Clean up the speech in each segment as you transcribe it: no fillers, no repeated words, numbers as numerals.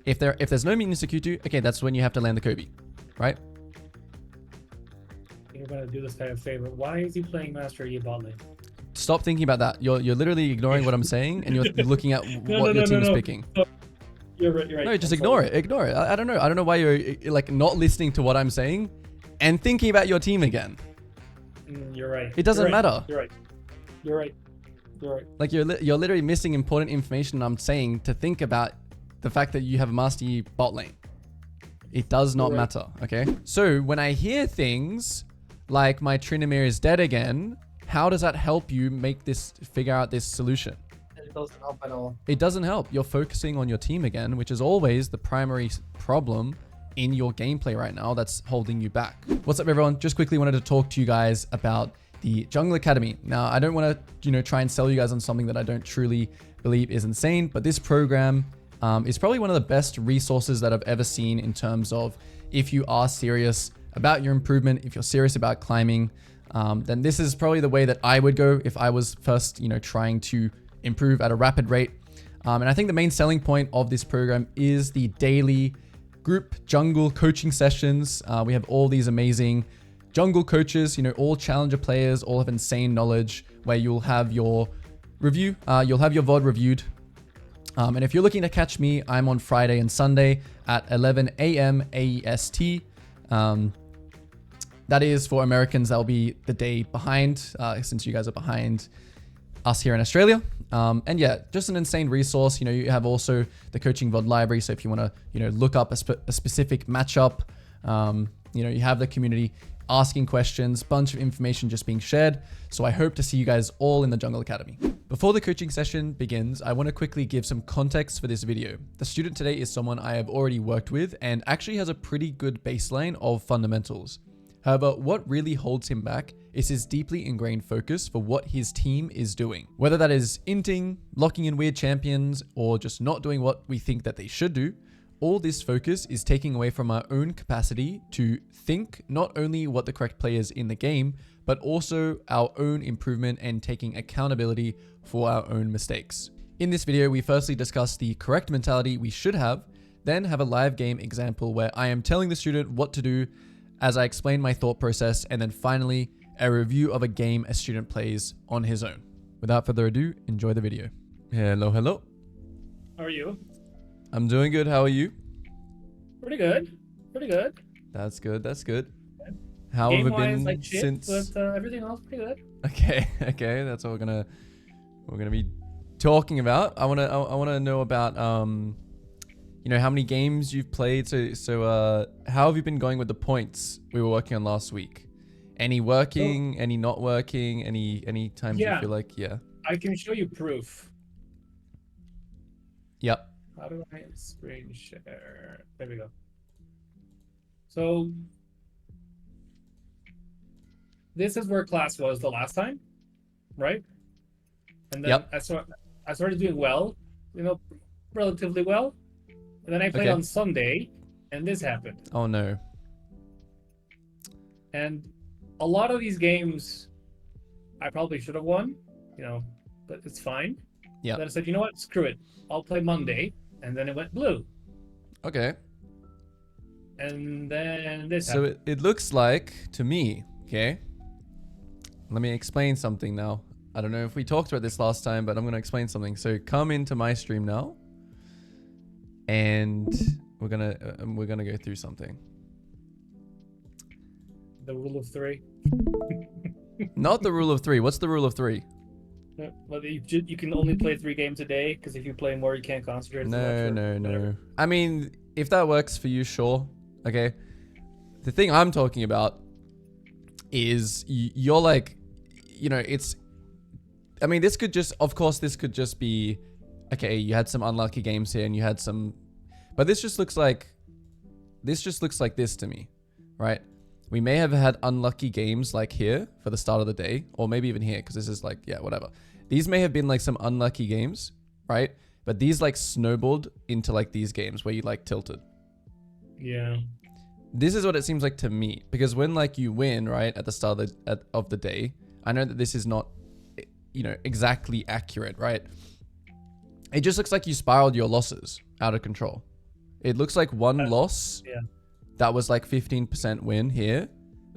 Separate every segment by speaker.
Speaker 1: If there's no minions to Q2, okay, that's when you have to land the Kobe, right?
Speaker 2: You're gonna do this guy a favor. Why is he playing Master Yi bot lane?
Speaker 1: Stop thinking about that. You're literally ignoring what I'm saying, and you're looking at what your team is picking.
Speaker 2: No. You're right.
Speaker 1: No, just ignore it. Ignore it. I don't know. I don't know why you're like not listening to what I'm saying and thinking about your team again.
Speaker 2: You're right.
Speaker 1: It doesn't matter.
Speaker 2: You're right. You're right. You're right.
Speaker 1: Like you're literally missing important information I'm saying to think about the fact that you have a Master Yi bot lane. It does not matter, okay? So when I hear things like my Tryndamere is dead again, how does that help you figure out this solution?
Speaker 2: It doesn't help at all.
Speaker 1: It doesn't help. You're focusing on your team again, which is always the primary problem in your gameplay right now that's holding you back. What's up, everyone? Just quickly wanted to talk to you guys about the Jungle Academy. Now, I don't want to, try and sell you guys on something that I don't truly believe is insane, but this program is probably one of the best resources that I've ever seen in terms of if you are serious about your improvement, if you're serious about climbing, then this is probably the way that I would go if I was first, trying to improve at a rapid rate. And I think the main selling point of this program is the daily group jungle coaching sessions. We have all these amazing jungle coaches, all challenger players, all have insane knowledge where you'll have your review, you'll have your VOD reviewed. And if you're looking to catch me, I'm on Friday and Sunday at 11 a.m. AEST. That is for Americans, that'll be the day behind, since you guys are behind us here in Australia. And yeah, just an insane resource. You have also the coaching VOD library. So if you want to, look up a specific matchup, you have the community asking questions, bunch of information just being shared. So I hope to see you guys all in the Jungle Academy. Before the coaching session begins, I want to quickly give some context for this video. The student today is someone I have already worked with and actually has a pretty good baseline of fundamentals. However, what really holds him back is his deeply ingrained focus for what his team is doing. Whether that is inting, locking in weird champions, or just not doing what we think that they should do, all this focus is taking away from our own capacity to think not only what the correct play is in the game, but also our own improvement and taking accountability for our own mistakes. In this video, we firstly discuss the correct mentality we should have, then have a live game example where I am telling the student what to do as I explain my thought process, and then finally, a review of a game a student plays on his own. Without further ado, enjoy the video. Hello, hello.
Speaker 2: How are you?
Speaker 1: I'm doing good. How are you?
Speaker 2: Pretty good. Pretty good.
Speaker 1: That's good. That's good. How have it been
Speaker 2: like shit,
Speaker 1: since?
Speaker 2: But everything else pretty good.
Speaker 1: Okay. That's what we're gonna be talking about. I wanna know about how many games you've played. So how have you been going with the points we were working on last week? Any working? Any not working? Any times you feel like
Speaker 2: I can show you proof.
Speaker 1: Yep.
Speaker 2: How do I screen share? There we go. So this is where class was the last time, right? And then I started doing well, relatively well. And then I played on Sunday, and this happened.
Speaker 1: Oh no.
Speaker 2: And a lot of these games, I probably should have won, but it's fine.
Speaker 1: Yeah.
Speaker 2: Then I said, you know what? Screw it. I'll play Monday. And then it went blue.
Speaker 1: Okay.
Speaker 2: And then this happened.
Speaker 1: So it looks like to me, okay? Let me explain something now. I don't know if we talked about this last time, but I'm going to explain something. So come into my stream now. And we're gonna go through something.
Speaker 2: The rule of three.
Speaker 1: Not the rule of three. What's the rule of three?
Speaker 2: Well, you can only play 3 games a day because if you play more, you can't concentrate.
Speaker 1: No. I mean, if that works for you, sure. Okay. The thing I'm talking about is you're like, it's. I mean, this could just be. Okay, you had some unlucky games here and you had some, but this just looks like this to me, right? We may have had unlucky games like here for the start of the day, or maybe even here, because this is like, whatever. These may have been like some unlucky games, right? But these like snowballed into like these games where you like tilted.
Speaker 2: Yeah.
Speaker 1: This is what it seems like to me, because when like you win, right, at the start of the day, I know that this is not, exactly accurate, right? It just looks like you spiraled your losses out of control. It looks like one loss that was like 15% win here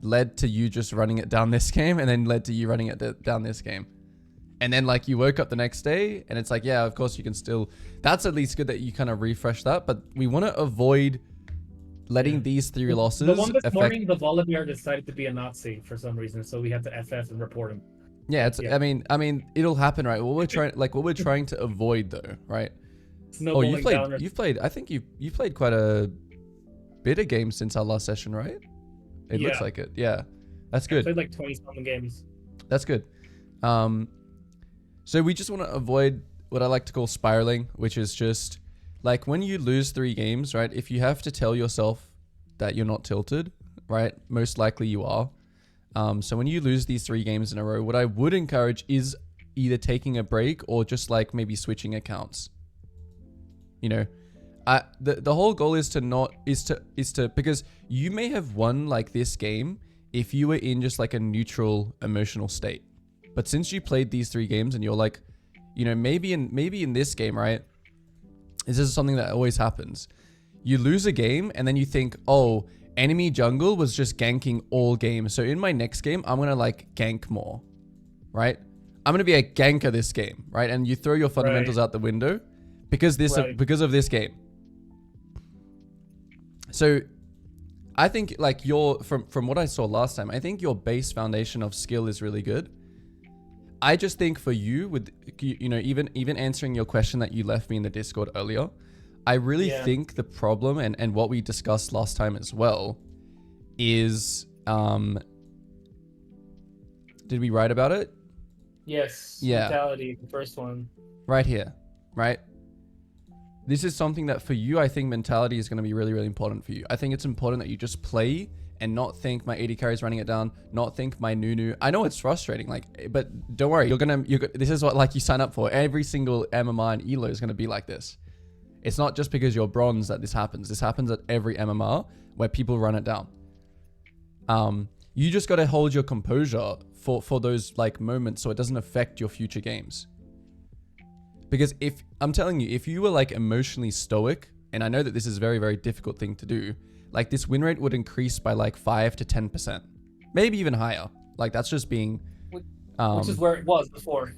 Speaker 1: led to you just running it down this game, and then led to you running it down this game. And then like you woke up the next day and it's like, yeah, of course you can still, that's at least good that you kind of refresh that. But we want to avoid letting these 3 losses
Speaker 2: The one this morning, the Volibear decided to be a Nazi for some reason, so we had to FF and report him.
Speaker 1: Yeah, it's. I mean, it'll happen, right? What we're trying to avoid, though, right? Oh, you've played. I think you've played quite a bit of games since our last session, right? It looks like it. Yeah, that's good.
Speaker 2: I played like 20-something games.
Speaker 1: That's good. So we just want to avoid what I like to call spiraling, which is just like when you lose 3 games, right? If you have to tell yourself that you're not tilted, right? Most likely you are. So when you lose these 3 games in a row, what I would encourage is either taking a break or just like maybe switching accounts. You know, the whole goal is to because you may have won like this game if you were in just like a neutral emotional state. But since you played these 3 games and you're like, you know, maybe in this game, right? This is something that always happens. You lose a game and then you think, oh, enemy jungle was just ganking all game. So in my next game, I'm going to like gank more, right? I'm going to be a ganker this game, right? And you throw your fundamentals out the window because because of this game. So I think like from what I saw last time, I think your base foundation of skill is really good. I just think for you with, you know, even answering your question that you left me in the Discord earlier, I really think the problem and what we discussed last time as well is, did we write about it?
Speaker 2: Yes.
Speaker 1: Yeah.
Speaker 2: Mentality, the first one.
Speaker 1: Right here, right? This is something that for you, I think mentality is going to be really, really important for you. I think it's important that you just play and not think my AD carry is running it down, not think my Nunu. I know it's frustrating, like, but don't worry, this is what like you sign up for. Every single MMR and ELO is going to be like this. It's not just because you're bronze that this happens. This happens at every MMR where people run it down. You just got to hold your composure for those like moments so it doesn't affect your future games. Because if I'm telling you, if you were like emotionally stoic, and I know that this is a very, very difficult thing to do, like this win rate would increase by like 5 to 10%, maybe even higher. Like that's just being,
Speaker 2: which is where it was before.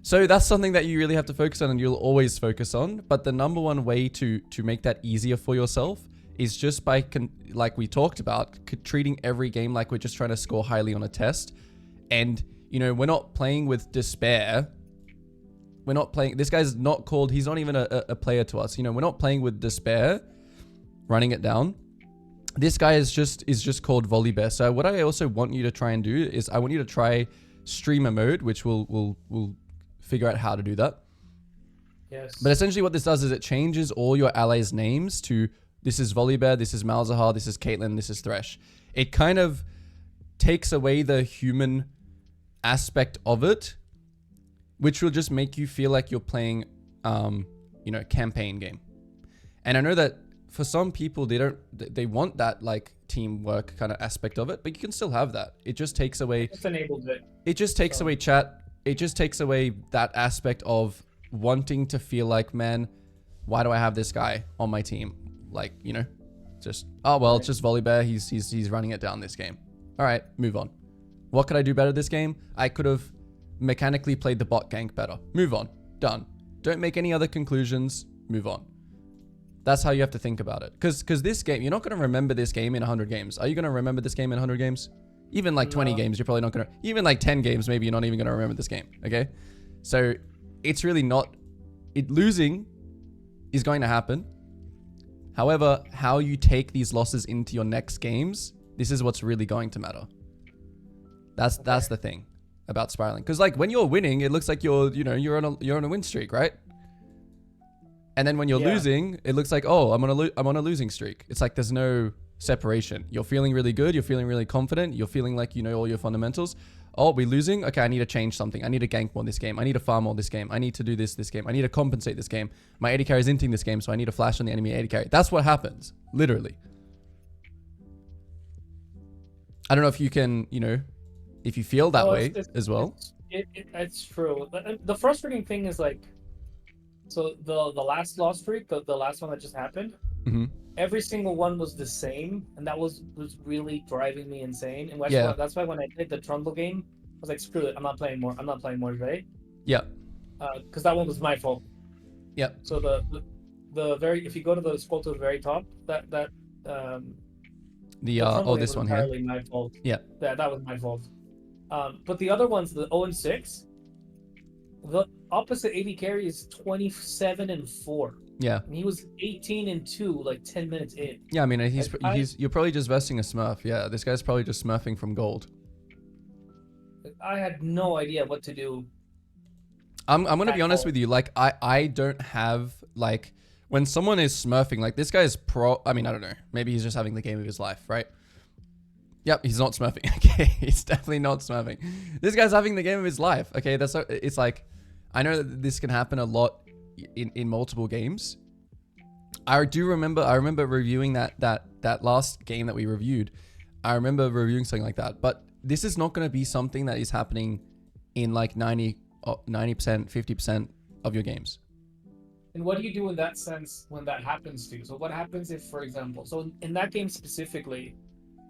Speaker 1: So that's something that you really have to focus on, and you'll always focus on. But the number one way to make that easier for yourself is just by, like we talked about, treating every game like we're just trying to score highly on a test. And, you know, we're not playing with despair. We're not playing, this guy's not called, he's not even a player to us. You know, we're not playing with despair, running it down. This guy is just called Volibear. So what I also want you to try and do is I want you to try streamer mode, which we'll figure out how to do that.
Speaker 2: Yes.
Speaker 1: But essentially what this does is it changes all your allies' names to, this is Volibear, this is Malzahar, this is Caitlyn, this is Thresh. It kind of takes away the human aspect of it, which will just make you feel like you're playing, you know, campaign game. And I know that for some people, they want that like teamwork kind of aspect of it, but you can still have that. It just takes away.
Speaker 2: Just enabled it.
Speaker 1: It just takes away chat. It just takes away that aspect of wanting to feel like, man, why do I have this guy on my team? Like, you know, just, oh, well, it's just Volibear. He's running it down this game. All right, move on. What could I do better this game? I could have mechanically played the bot gank better. Move on. Done. Don't make any other conclusions. Move on. That's how you have to think about it. Because this game, you're not going to remember this game in 100 games. Are you going to remember this game in 100 games? Even like 20 games, you're probably not going to... Even like 10 games, maybe you're not even going to remember this game. Okay? So it's really not... Losing is going to happen. However, how you take these losses into your next games, this is what's really going to matter. That's the thing about spiraling. Because like when you're winning, it looks like you're on a win streak, right? And then when you're losing, it looks like, oh, I'm on a losing streak. It's like there's no separation. You're feeling really good. You're feeling really confident. You're feeling like you know all your fundamentals. Oh, we're losing. Okay, I need to change something. I need to gank more this game. I need to farm more this game. I need to do this game. I need to compensate this game. My AD carry is inting this game, so I need to flash on the enemy AD carry. That's what happens, literally. I don't know if you can, you know, if you feel that way as well.
Speaker 2: It's true. The frustrating thing is like, So the last loss streak, the last one that just happened, every single one was the same, and that was really driving me insane. And that's why when I played the Trundle game, I was like, screw it, I'm not playing more. I'm not playing more today.
Speaker 1: Yeah.
Speaker 2: Because that one was my fault.
Speaker 1: Yeah.
Speaker 2: So the very, if you go to the scroll to the very top, this
Speaker 1: one here.
Speaker 2: Entirely my fault.
Speaker 1: Yeah.
Speaker 2: That was my fault. But the other ones, the 0-6, the opposite AD carry is 27-4.
Speaker 1: Yeah.
Speaker 2: And he was 18-2, like 10 minutes in.
Speaker 1: Yeah, I mean, you're probably just vesting a Smurf. Yeah, this guy's probably just smurfing from gold.
Speaker 2: I had no idea what to do.
Speaker 1: I'm gonna be honest with you. Like, I don't have, like, when someone is smurfing, like, this guy's I mean, I don't know. Maybe he's just having the game of his life, right? Yep, he's not smurfing. Okay, he's definitely not smurfing. This guy's having the game of his life. Okay, it's like, I know that this can happen a lot in multiple games. I remember reviewing that last game that we reviewed. I remember reviewing something like that. But this is not going to be something that is happening in like 90%, 50% of your games.
Speaker 2: And what do you do in that sense when that happens to you? So what happens if, for example, so in that game specifically,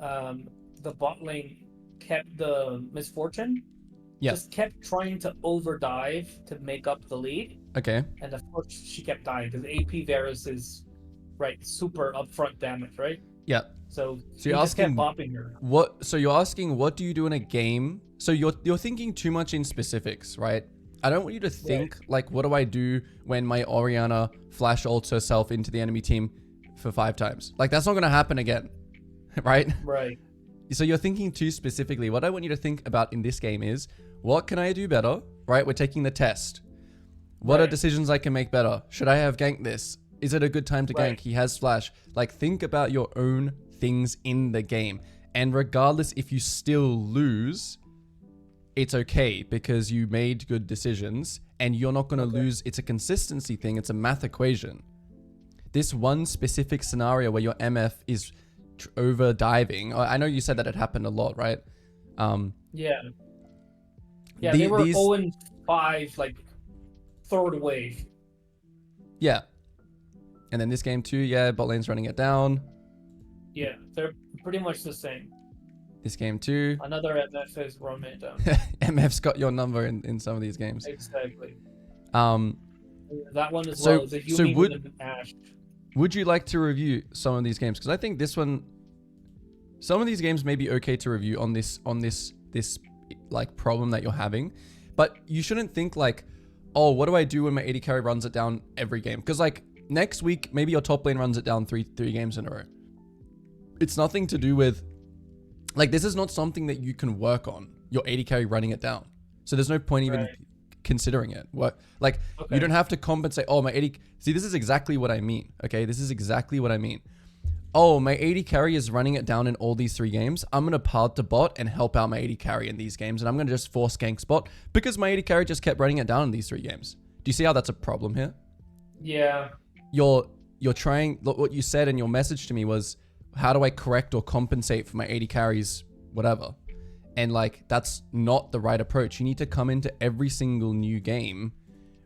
Speaker 2: the bot lane kept the misfortune, just kept trying to overdive to make up the lead.
Speaker 1: Okay.
Speaker 2: And of course she kept dying because AP Varus is super upfront damage, right?
Speaker 1: Yeah.
Speaker 2: So
Speaker 1: you're asking,
Speaker 2: kept bopping her.
Speaker 1: So you're asking, what do you do in a game? So you're thinking too much in specifics, right? I don't want you to think like, what do I do when my Orianna flash ults herself into the enemy team for 5 times? Like, that's not going to happen again, right?
Speaker 2: Right.
Speaker 1: So you're thinking too specifically. What I want you to think about in this game is, what can I do better, right? We're taking the test. What are decisions I can make better? Should I have ganked this? Is it a good time to gank? He has flash. Like, think about your own things in the game. And regardless if you still lose, it's okay because you made good decisions and you're not going to lose. It's a consistency thing. It's a math equation. This one specific scenario where your MF is over diving. I know you said that it happened a lot, right?
Speaker 2: Yeah, they were 0-5, like, third wave.
Speaker 1: Yeah. And then this game too, bot lane's running it down.
Speaker 2: Yeah, they're pretty much the same.
Speaker 1: This game too.
Speaker 2: Another MF is running it down.
Speaker 1: MF's got your number in some of these games.
Speaker 2: Exactly.
Speaker 1: That
Speaker 2: one as well. The
Speaker 1: would you like to review some of these games? Because I think some of these games may be okay to review on this like problem that you're having, but you shouldn't think like, oh, what do I do when my AD carry runs it down every game? Because like next week, maybe your top lane runs it down three games in a row. It's nothing to do with, like, this is not something that you can work on, your AD carry running it down. So there's no point even considering it. You don't have to compensate. Oh, my AD, see, this is exactly what I mean. Okay, this is exactly what I mean. Oh, my AD carry is running it down in all these 3 games. I'm going to part to bot and help out my AD carry in these games. And I'm going to just force gank spot because my AD carry just kept running it down in these 3 games. Do you see how that's a problem here?
Speaker 2: Yeah.
Speaker 1: You're trying, what you said in your message to me was, how do I correct or compensate for my AD carries, whatever? And like, that's not the right approach. You need to come into every single new game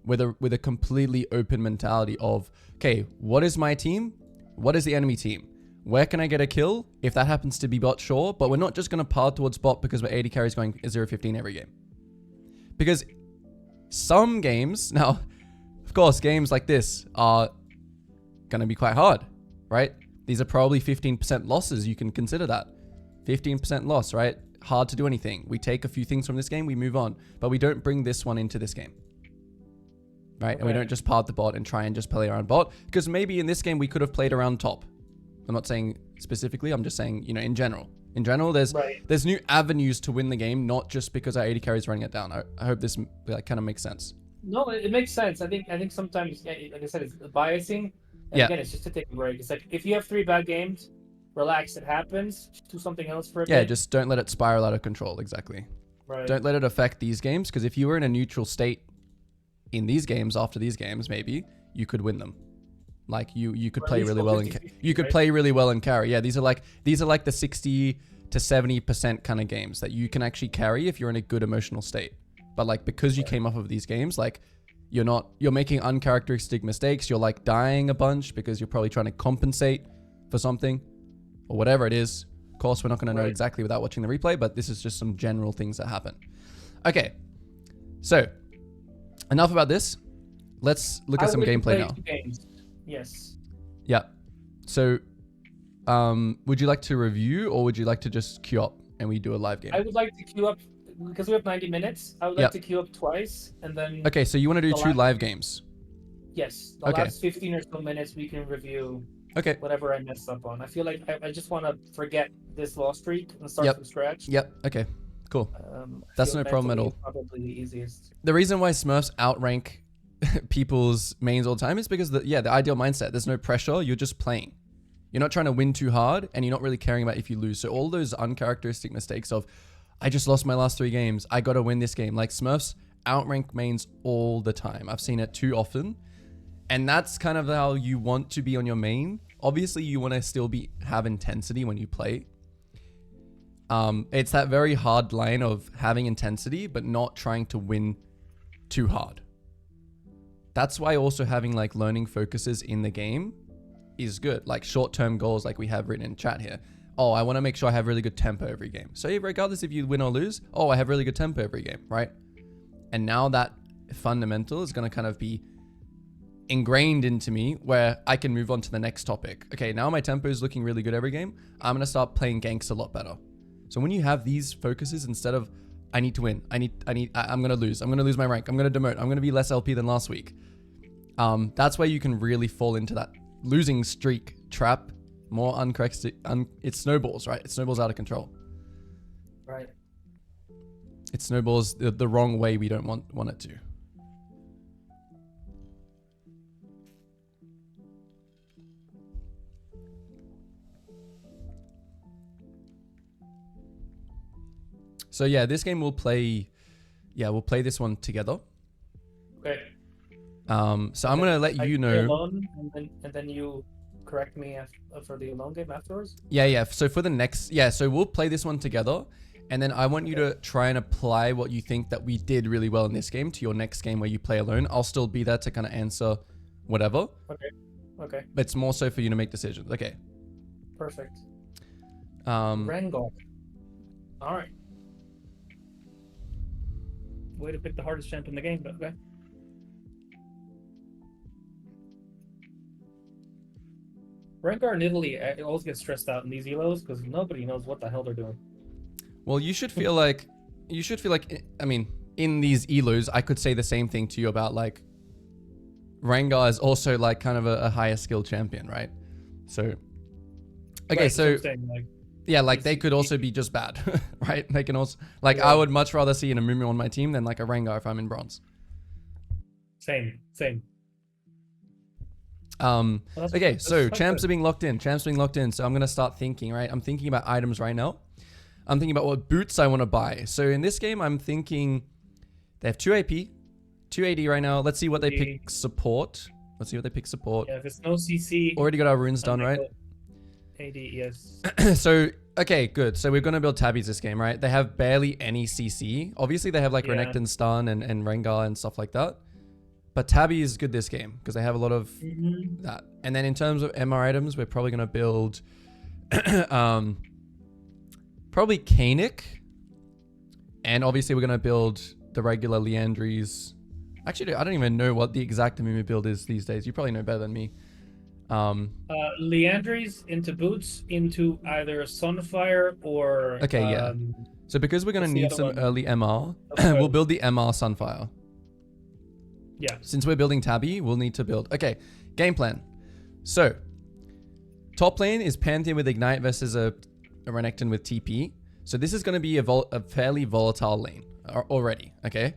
Speaker 1: with a completely open mentality of, okay, what is my team? What is the enemy team? Where can I get a kill? If that happens to be bot, sure. But we're not just going to part towards bot because my AD carry is going 0-15 every game. Because some games, now, of course, games like this are going to be quite hard, right? These are probably 15% losses. You can consider that. 15% loss, right? Hard to do anything. We take a few things from this game, we move on. But we don't bring this one into this game. Right? Okay. And we don't just part the bot and try and just play around bot. Because maybe in this game, we could have played around top. I'm not saying specifically. I'm just saying, in general. In general, there's new avenues to win the game, not just because our AD carry is running it down. I hope this kind of makes sense.
Speaker 2: No, it makes sense. I think sometimes, like I said, it's biasing. And again, it's just to take a break. It's like, if you have 3 bad games, relax, it happens. Just do something else for a bit.
Speaker 1: Yeah, just don't let it spiral out of control. Exactly.
Speaker 2: Right.
Speaker 1: Don't let it affect these games, because if you were in a neutral state in these games, after these games, maybe you could win them. Like you could play really well and you could play really well and carry. Yeah, these are like the 60 to 70% kind of games that you can actually carry if you're in a good emotional state. But like, because you came off of these games, like, You're making uncharacteristic mistakes. You're like dying a bunch because you're probably trying to compensate for something or whatever it is. Of course, we're not going to know exactly without watching the replay, but this is just some general things that happen. Okay. So enough about this. Let's look at some gameplay now.
Speaker 2: Games. Yes.
Speaker 1: Yeah. So, would you like to review or would you like to just queue up and we do a live game?
Speaker 2: I would like to queue up because we have 90 minutes. I would like to queue up twice and then.
Speaker 1: Okay, so you want to do two live games?
Speaker 2: Yes. The last 15 or so minutes we can review.
Speaker 1: Okay.
Speaker 2: Whatever I messed up on. I feel like I just want to forget this loss streak and start from scratch.
Speaker 1: Yep. Okay. Cool. That's no problem at all.
Speaker 2: Probably the easiest.
Speaker 1: The reason why Smurfs outrank people's mains all the time is because the ideal mindset. There's no pressure. You're just playing. You're not trying to win too hard, and you're not really caring about if you lose. So all those uncharacteristic mistakes of, I just lost my last 3 games. I got to win this game. Like Smurfs outrank mains all the time. I've seen it too often, and that's kind of how you want to be on your main. Obviously, you want to still have intensity when you play. It's that very hard line of having intensity, but not trying to win too hard. That's why also having like learning focuses in the game is good. Like short-term goals like we have written in chat here. Oh, I want to make sure I have really good tempo every game. So regardless if you win or lose, oh, I have really good tempo every game, right? And now that fundamental is going to kind of be ingrained into me where I can move on to the next topic. Okay, now my tempo is looking really good every game. I'm going to start playing ganks a lot better. So when you have these focuses, instead of I need to win, I'm going to lose. I'm going to lose my rank. I'm going to demote. I'm going to be less LP than last week. That's where you can really fall into that losing streak trap. More uncorrect. It snowballs, right? It snowballs out of control.
Speaker 2: Right.
Speaker 1: It snowballs the wrong way we don't want it to. So yeah, this game we'll play this one together.
Speaker 2: Okay.
Speaker 1: So I'm gonna let you know.
Speaker 2: Alone, and then you correct me for the alone game afterwards.
Speaker 1: Yeah. So for the next, so we'll play this one together, and then I want you to try and apply what you think that we did really well in this game to your next game where you play alone. I'll still be there to kind of answer whatever.
Speaker 2: Okay.
Speaker 1: But it's more so for you to make decisions. Okay.
Speaker 2: Perfect.
Speaker 1: Rengar.
Speaker 2: All right. Way to pick the hardest champ in the game, but okay. Rengar in Italy, I always get stressed out in these elos because nobody knows what the hell they're doing.
Speaker 1: Well, you should feel like, I mean, in these elos, I could say the same thing to you about like, Rengar is also like kind of a higher skill champion, right? So, okay, right, so yeah, like they could also be just bad, right? They can also, like, I would much rather see an Amumu on my team than like a Rengar if I'm in bronze.
Speaker 2: Same.
Speaker 1: Okay, so champs are being locked in. So I'm going to start thinking, right? I'm thinking about items right now. I'm thinking about what boots I want to buy. So in this game, I'm thinking they have 2 AP, 2 AD right now. Let's see what they pick support. Yeah,
Speaker 2: if it's no CC.
Speaker 1: Already got our runes done, right?
Speaker 2: AD, yes.
Speaker 1: So, okay, good. So we're going to build tabbies this game, right? They have barely any CC. Obviously, they have like Renekton stun and Rengar and stuff like that. But Tabby is good this game because they have a lot of that. And then in terms of MR items, we're probably going to build probably Kanik. And obviously, we're going to build the regular Liandry's. Actually, I don't even know what the exact Amumu build is these days. You probably know better than me.
Speaker 2: Liandry's into boots into either Sunfire or
Speaker 1: okay, yeah. So because we're gonna need some early MR, we'll build the MR Sunfire.
Speaker 2: Yeah.
Speaker 1: Since we're building Tabby, we'll need to build. Okay, game plan. So top lane is Pantheon with Ignite versus a Renekton with TP. So this is going to be a fairly volatile lane already. Okay.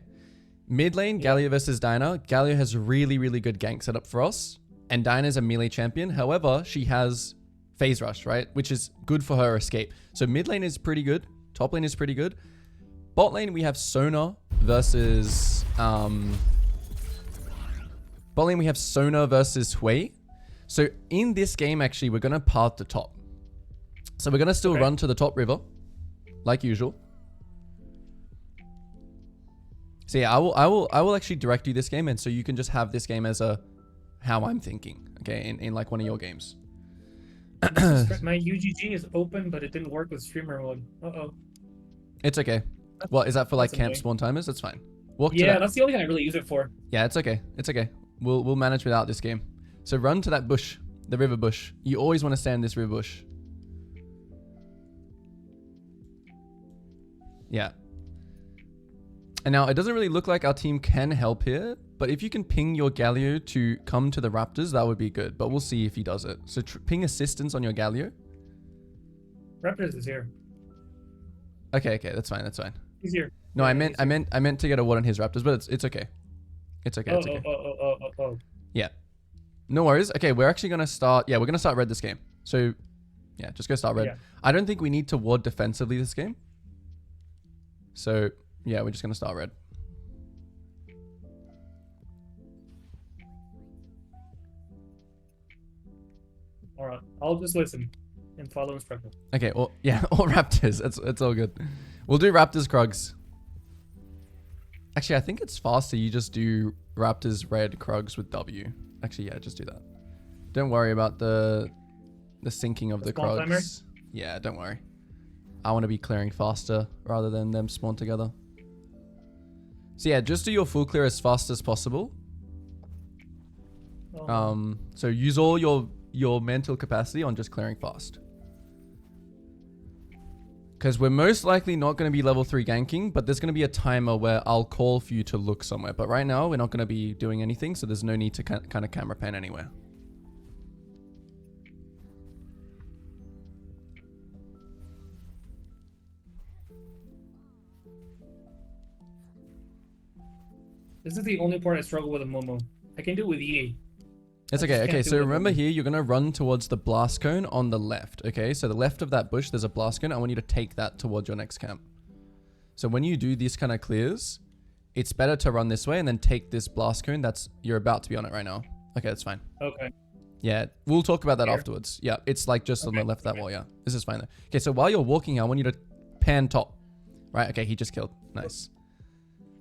Speaker 1: Mid lane, Galio versus Diana. Galio has really, really good gank setup for us. And Diana's a melee champion. However, she has phase rush, right? Which is good for her escape. So mid lane is pretty good. Top lane is pretty good. Bot lane, we have Sona versus... bot lane, we have Sona versus Hui. So in this game, actually, we're going to path the top. So we're going to still run to the top river, like usual. So yeah, I will actually direct you this game, and so you can just have this game as a how I'm thinking, okay, in like one of your games.
Speaker 2: My UGG is open, but it didn't work with streamer mode. Uh-oh.
Speaker 1: It's okay. Well, is that for like camp
Speaker 2: annoying.
Speaker 1: spawn timers? That's fine. Walk to
Speaker 2: Yeah,
Speaker 1: that.
Speaker 2: that's the only thing I really use it for.
Speaker 1: Yeah, it's okay. It's okay. We'll manage without this game. So run to that bush, the river bush. You always want to stay in this river bush. Yeah. And now it doesn't really look like our team can help here, but if you can ping your Galio to come to the Raptors, that would be good. But we'll see if he does it. So ping assistance on your Galio.
Speaker 2: Raptors is here.
Speaker 1: Okay, that's fine. That's fine.
Speaker 2: He's here.
Speaker 1: No,
Speaker 2: yeah,
Speaker 1: I meant to get a ward on his Raptors, but it's okay. It's okay. It's okay.
Speaker 2: Oh.
Speaker 1: Yeah. No worries. Okay, we're actually gonna start. Yeah, we're gonna start red this game. So, yeah, just go start red.
Speaker 2: Yeah.
Speaker 1: I don't think we need to ward defensively this game. So, yeah, we're just gonna start red.
Speaker 2: All right, I'll just listen and follow instructions.
Speaker 1: Okay. Or yeah, or Raptors. It's all good. We'll do Raptors Krugs. Actually, I think it's faster. You just do Raptors red Krugs with W. Actually, yeah, just do that. Don't worry about the syncing of the Krugs.
Speaker 2: Timer?
Speaker 1: Yeah, don't worry. I want to be clearing faster rather than them spawn together. So yeah, just do your full clear as fast as possible. So use all your mental capacity on just clearing fast. Because we're most likely not going to be level 3 ganking, but there's going to be a timer where I'll call for you to look somewhere. But right now, we're not going to be doing anything, so there's no need to kind of camera pan anywhere.
Speaker 2: This is the only part I struggle with a Momo. I can do it with EA.
Speaker 1: It's okay. Okay, so remember here, you're going to run towards the blast cone on the left. Okay, so the left of that bush, there's a blast cone. I want you to take that towards your next camp. So when you do these kind of clears, it's better to run this way and then take this blast cone. You're about to be on it right now. Okay, that's fine.
Speaker 2: Okay.
Speaker 1: Yeah, we'll talk about that afterwards. Yeah, it's like just on the left of that wall. Yeah, this is fine though. Okay, so while you're walking, I want you to pan top. Right, okay, he just killed. Nice.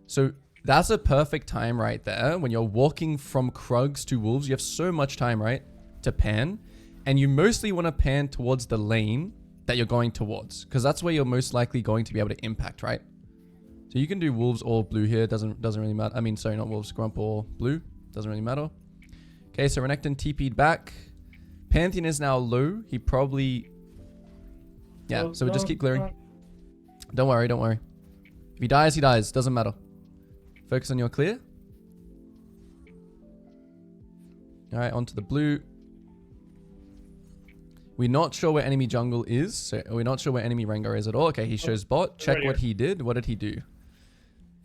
Speaker 1: So that's a perfect time right there. When you're walking from Krugs to Wolves, you have so much time, right, to pan. And you mostly want to pan towards the lane that you're going towards, because that's where you're most likely going to be able to impact, right? So you can do Wolves or blue here. Doesn't really matter. I mean, sorry, not Wolves, Grump or blue. Doesn't really matter. Okay, so Renekton TP'd back. Pantheon is now low. He probably... Yeah, so we just keep clearing. Don't worry. If he dies, he dies. Doesn't matter. Focus on your clear. All right, onto the blue. We're not sure where enemy jungle is. So we're not sure where enemy Rengar is at all. Okay, he shows bot. Check what he did. What did he do? You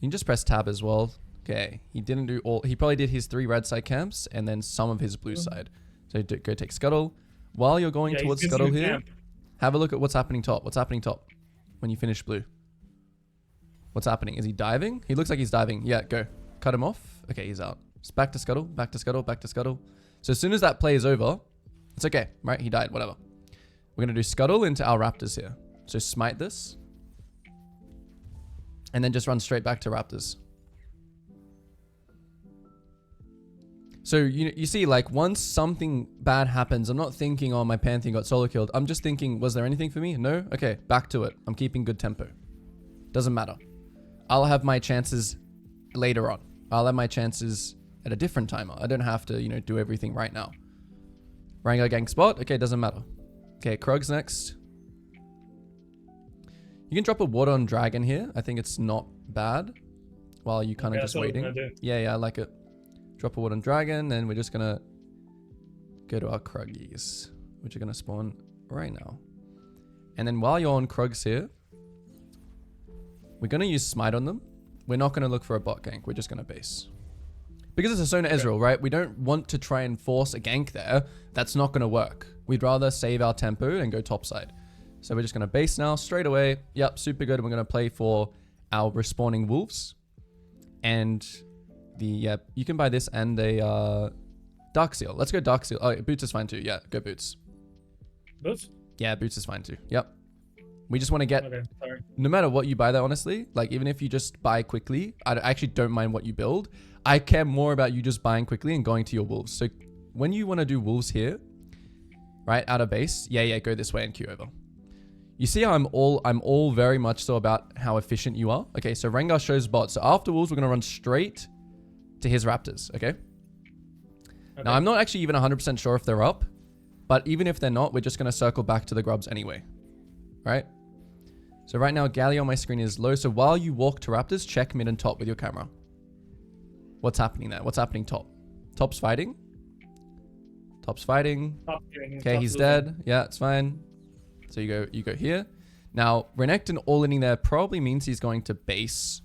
Speaker 1: can just press tab as well. Okay, he didn't do all. He probably did his 3 red side camps and then some of his blue side. So go take Scuttle. While you're going towards Scuttle here, have a look at what's happening top. What's happening top when you finish blue? What's happening? Is he diving? He looks like he's diving. Yeah, go. Cut him off. Okay, he's out. Just back to Scuttle, back to Scuttle, back to Scuttle. So as soon as that play is over, it's okay, right? He died, whatever. We're going to do Scuttle into our Raptors here. So smite this. And then just run straight back to Raptors. So you see, like, once something bad happens, I'm not thinking, oh, my Pantheon got solo killed. I'm just thinking, was there anything for me? No? Okay, back to it. I'm keeping good tempo. Doesn't matter. I'll have my chances later on. I'll have my chances at a different timer. I don't have to, do everything right now. Rengar gang spot. Okay, doesn't matter. Okay, Krug's next. You can drop a water on dragon here. I think it's not bad. While you kind of just waiting. Yeah, I like it. Drop a water on dragon, and we're just gonna go to our Kruggies, which are gonna spawn right now. And then while you're on Krugs here, we're going to use Smite on them. We're not going to look for a bot gank. We're just going to base. Because it's a Sona Ezreal, right? We don't want to try and force a gank there. That's not going to work. We'd rather save our tempo and go topside. So we're just going to base now straight away. Yep, super good. We're going to play for our respawning Wolves. And you can buy this and a Dark Seal. Let's go Dark Seal. Oh, Boots is fine too. Yeah, go Boots.
Speaker 2: Boots?
Speaker 1: Yeah, Boots is fine too. Yep. We just want to get, no matter what you buy there, honestly, like even if you just buy quickly, I actually don't mind what you build. I care more about you just buying quickly and going to your wolves. So when you want to do wolves here, right, out of base, yeah, go this way and queue over. You see how I'm all very much so about how efficient you are. Okay, so Rengar shows bot. So after wolves, we're going to run straight to his raptors, okay? Now, I'm not actually even 100% sure if they're up, but even if they're not, we're just going to circle back to the grubs anyway, right? So right now, Galio on my screen is low. So while you walk to raptors, check mid and top with your camera. What's happening there? What's happening top? Top's fighting. Top's fighting. Okay, he's dead. Yeah, it's fine. So you go here. Now, Renekton all-inning there probably means he's going to base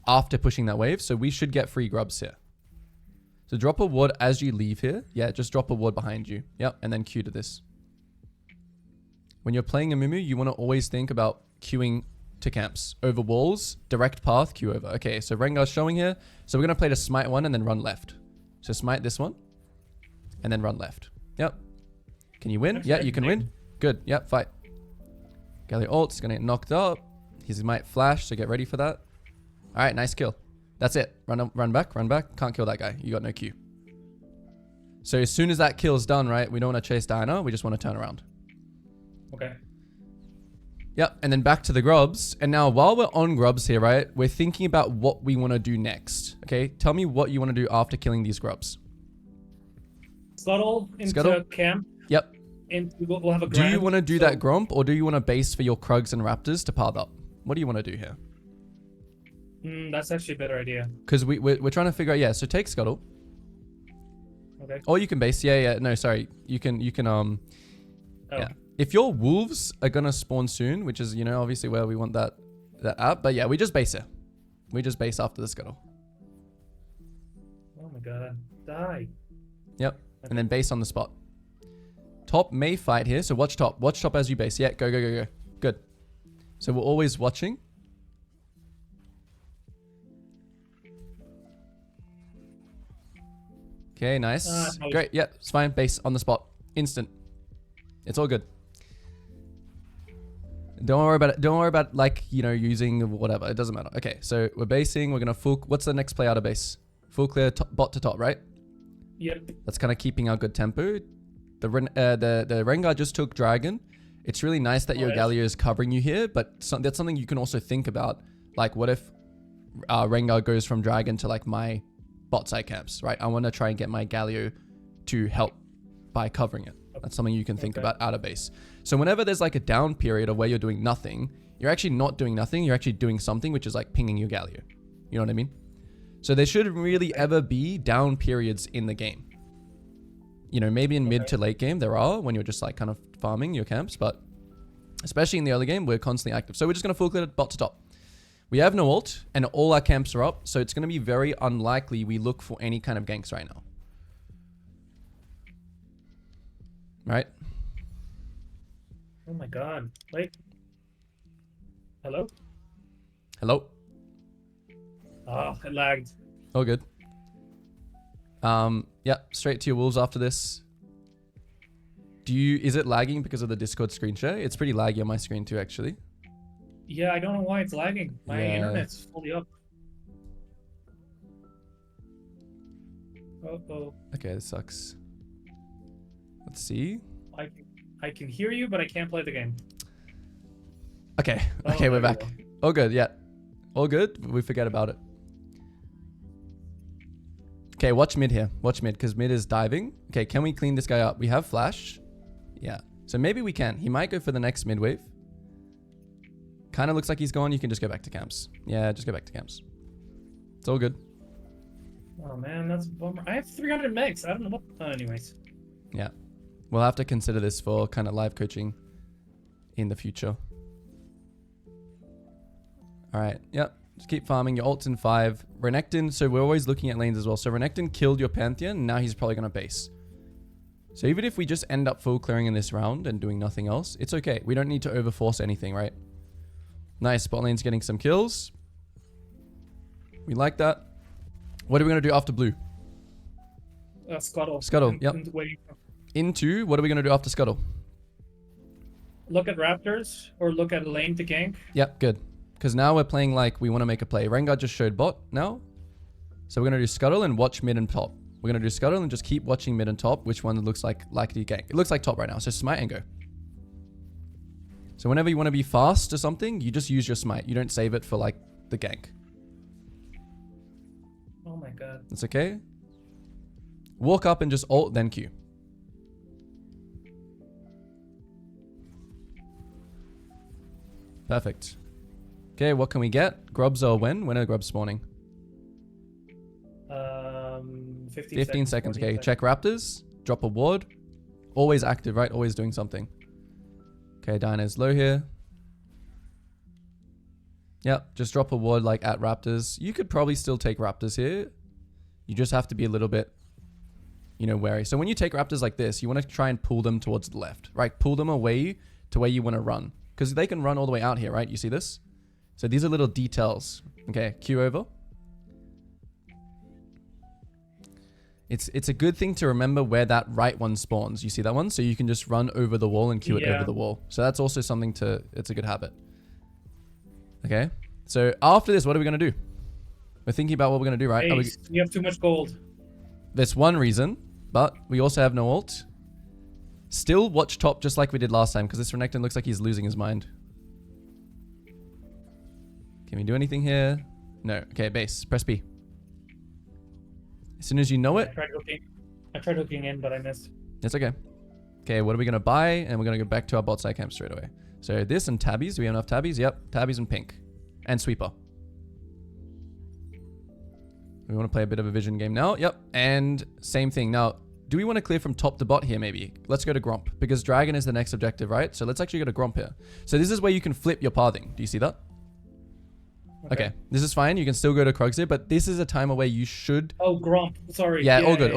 Speaker 1: after pushing that wave. So we should get free grubs here. So drop a ward as you leave here. Yeah, just drop a ward behind you. Yep, and then queue to this. When you're playing a Mumu, you want to always think about queuing to camps. Over walls, direct path, queue over. Okay, so Rengar's showing here. So we're going to play the smite one and then run left. So smite this one and then run left. Yep. Can you win? Yeah, you can win. Good. Yep, fight. Galio ult's going to get knocked up. He might flash, so get ready for that. All right, nice kill. That's it. Run back. Can't kill that guy. You got no Q. So as soon as that kill's done, right, we don't want to chase Diana. We just want to turn around.
Speaker 2: Okay.
Speaker 1: Yep, and then back to the grubs. And now while we're on grubs here, right, we're thinking about what we want to do next. Okay, tell me what you want to do after killing these grubs.
Speaker 2: Scuttle into camp.
Speaker 1: Yep.
Speaker 2: And we'll have a
Speaker 1: Do you want to do that gromp, or do you want to base for your Krugs and Raptors to path up? What do you want to do here?
Speaker 2: That's actually a better idea.
Speaker 1: Because we're trying to figure out, yeah, so take Scuttle.
Speaker 2: Okay.
Speaker 1: Or you can base, yeah, no, sorry. You can, yeah. If your wolves are going to spawn soon, which is, you know, obviously where we want that app, but yeah, we just base it. We just base after the Scuttle.
Speaker 2: Oh my god, die.
Speaker 1: Yep, okay. And then base on the spot. Top may fight here, so watch top. Watch top as you base. Yeah, go. Good. So we're always watching. Okay, nice. Great. Yeah, it's fine. Base on the spot. Instant. It's all good. Don't worry about it. Don't worry about, like, you know, using whatever. It doesn't matter. Okay, so we're basing. We're going to full... What's the next play out of base? Full clear bot to top, right?
Speaker 2: Yep.
Speaker 1: That's kind of keeping our good tempo. The Rengar just took Dragon. It's really nice that your Galio is covering you here, but that's something you can also think about. Like, what if Rengar goes from Dragon to, like, my bot side camps, right? I want to try and get my Galio to help by covering it. That's something you can think about out of base. So whenever there's like a down period of where you're doing nothing, you're actually not doing nothing. You're actually doing something, which is like pinging your Galio. You know what I mean? So there shouldn't really ever be down periods in the game. You know, maybe in mid to late game there are, when you're just like kind of farming your camps, but especially in the early game, we're constantly active. So we're just going to full clear bot to top. We have no ult and all our camps are up. So it's going to be very unlikely we look for any kind of ganks right now. Right?
Speaker 2: Oh my god. Wait. Hello?
Speaker 1: Hello?
Speaker 2: Oh, it lagged.
Speaker 1: Oh, good. Yeah, straight to your wolves after this. Is it lagging because of the Discord screen share? It's pretty laggy on my screen too, actually.
Speaker 2: Yeah, I don't know why it's lagging. My internet's fully up. Uh-oh.
Speaker 1: Okay, this sucks. Let's see.
Speaker 2: I can hear you, but I can't play the game.
Speaker 1: Okay. Okay, we're back. All good, yeah. All good. We forget about it. Okay, watch mid here. Watch mid, because mid is diving. Okay, can we clean this guy up? We have flash. Yeah. So maybe we can. He might go for the next mid wave. Kind of looks like he's gone. You can just go back to camps. Yeah, just go back to camps. It's all good.
Speaker 2: Oh, man, that's a bummer. I have 300 megs. I don't know what... anyways.
Speaker 1: Yeah. We'll have to consider this for kind of live coaching in the future. All right. Yep. Just keep farming. Your ult's in 5. Renekton. So we're always looking at lanes as well. So Renekton killed your Pantheon. And now he's probably going to base. So even if we just end up full clearing in this round and doing nothing else, it's okay. We don't need to overforce anything, right? Nice. Bot lane's getting some kills. We like that. What are we going to do after blue?
Speaker 2: Scuttle.
Speaker 1: Scuttle. Yep. Into, what are we going to do after Scuttle?
Speaker 2: look at Raptors or look at lane to gank.
Speaker 1: Yep, good. Because now we're playing like we want to make a play. Rengar just showed bot now. So we're going to do scuttle and watch mid and top. We're going to do scuttle and just keep watching mid and top, which one looks like likely gank. It looks like top right now. So smite and go. So whenever you want to be fast or something, you just use your smite. You don't save it for like the gank.
Speaker 2: Oh my god.
Speaker 1: That's okay. Walk up and just ult, then Q. Perfect. Okay, what can we get? Grubs are when? When are grubs spawning?
Speaker 2: 15
Speaker 1: seconds. Okay, check raptors. Drop a ward. Always active, right? Always doing something. Okay, Dinah's low here. Yep, just drop a ward like at raptors. You could probably still take raptors here. You just have to be a little bit, you know, wary. So when you take raptors like this, you want to try and pull them towards the left, right? Pull them away to where you want to run. Because they can run all the way out here, right? You see this? So these are little details. Okay, Q over. It's a good thing to remember where that right one spawns. You see that one? So you can just run over the wall and Q it over the wall. So that's also something to, it's a good habit. Okay. So after this, what are we going to do? We're thinking about what we're going to do, right?
Speaker 2: You have too much gold.
Speaker 1: That's one reason, but we also have no ult. Still watch top just like we did last time because this Renekton looks like he's losing his mind. Can we do anything here? No. Okay, base. Press B. As soon as you know it.
Speaker 2: I tried hooking in, but I missed.
Speaker 1: It's okay. Okay, what are we going to buy? And we're going to go back to our bot side camp straight away. So this and tabbies. Do we have enough tabbies? Yep. Tabbies and pink. And sweeper. We want to play a bit of a vision game now. Yep. And same thing. Now, do we want to clear from top to bot here maybe? Let's go to Gromp. Because Dragon is the next objective, right? So let's actually go to Gromp here. So this is where you can flip your pathing. Do you see that? Okay, this is fine. You can still go to Krugs here, but this is a time where you should...
Speaker 2: Oh, Gromp. Sorry.
Speaker 1: Yeah, all good.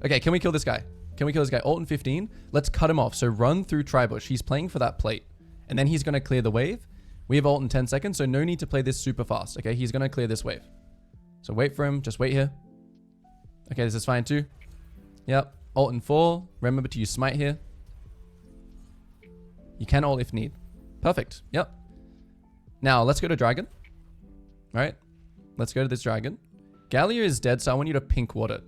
Speaker 1: Okay, can we kill this guy? Can we kill this guy? Ult in 15. Let's cut him off. So run through Tribush. He's playing for that plate. And then he's going to clear the wave. We have ult in 10 seconds, so no need to play this super fast. Okay, he's going to clear this wave. So wait for him. Just wait here. Okay, this is fine too. Yep. Ult in 4. Remember to use smite here. You can ult if need. Perfect. Yep. Now, let's go to Dragon. Right? Let's go to this Dragon. Gallia is dead, so I want you to pink ward it.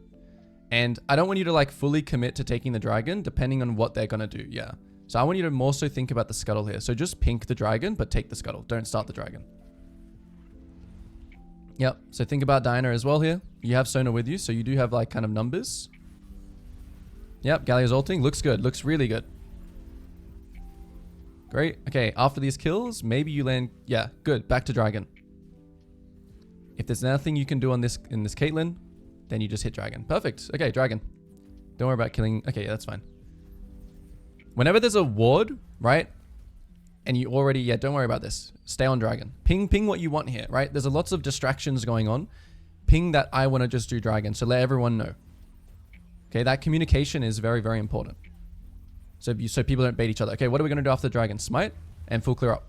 Speaker 1: And I don't want you to like fully commit to taking the Dragon, depending on what they're going to do. Yeah. So I want you to more so think about the scuttle here. So just pink the Dragon, but take the scuttle. Don't start the Dragon. Yep. So think about Diana as well here. You have Sona with you, so you do have like kind of numbers. Yep. Gallia's ulting. Looks good. Looks really good. Great. Okay. After these kills, maybe you land... Yeah. Good. Back to Dragon. If there's nothing you can do on this in this Caitlyn, then you just hit Dragon. Perfect. Okay, Dragon. Don't worry about killing... Okay, yeah, that's fine. Whenever there's a ward, right? And you already... Yeah, don't worry about this. Stay on Dragon. Ping what you want here, right? There's lots of distractions going on. Ping that I want to just do Dragon. So let everyone know. Okay, that communication is very, very important. So people don't bait each other. Okay, what are we going to do after Dragon? Smite and full clear up.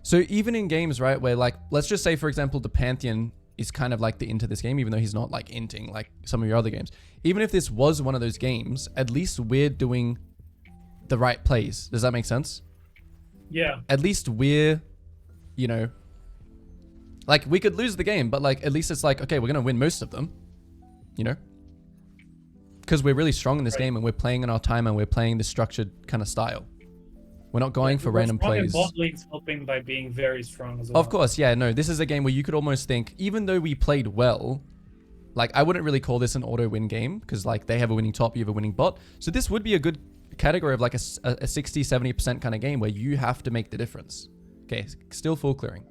Speaker 1: So even in games, right, where like, let's just say, for example, the Pantheon is kind of like the into this game, even though he's not like inting like some of your other games. Even if this was one of those games, at least we're doing the right plays. Does that make sense?
Speaker 2: Yeah.
Speaker 1: At least we're, you know, like we could lose the game, but like at least it's like, okay, we're going to win most of them, you know? Because we're really strong in this game and we're playing in our time and we're playing this structured kind of style. We're not going for random plays.
Speaker 2: Bot lane's helping by being very strong as well.
Speaker 1: Of course, yeah, no. This is a game where you could almost think, even though we played well, like I wouldn't really call this an auto-win game because like they have a winning top, you have a winning bot. So this would be a good category of like a 60-70% kind of game where you have to make the difference. Okay, still full clearing.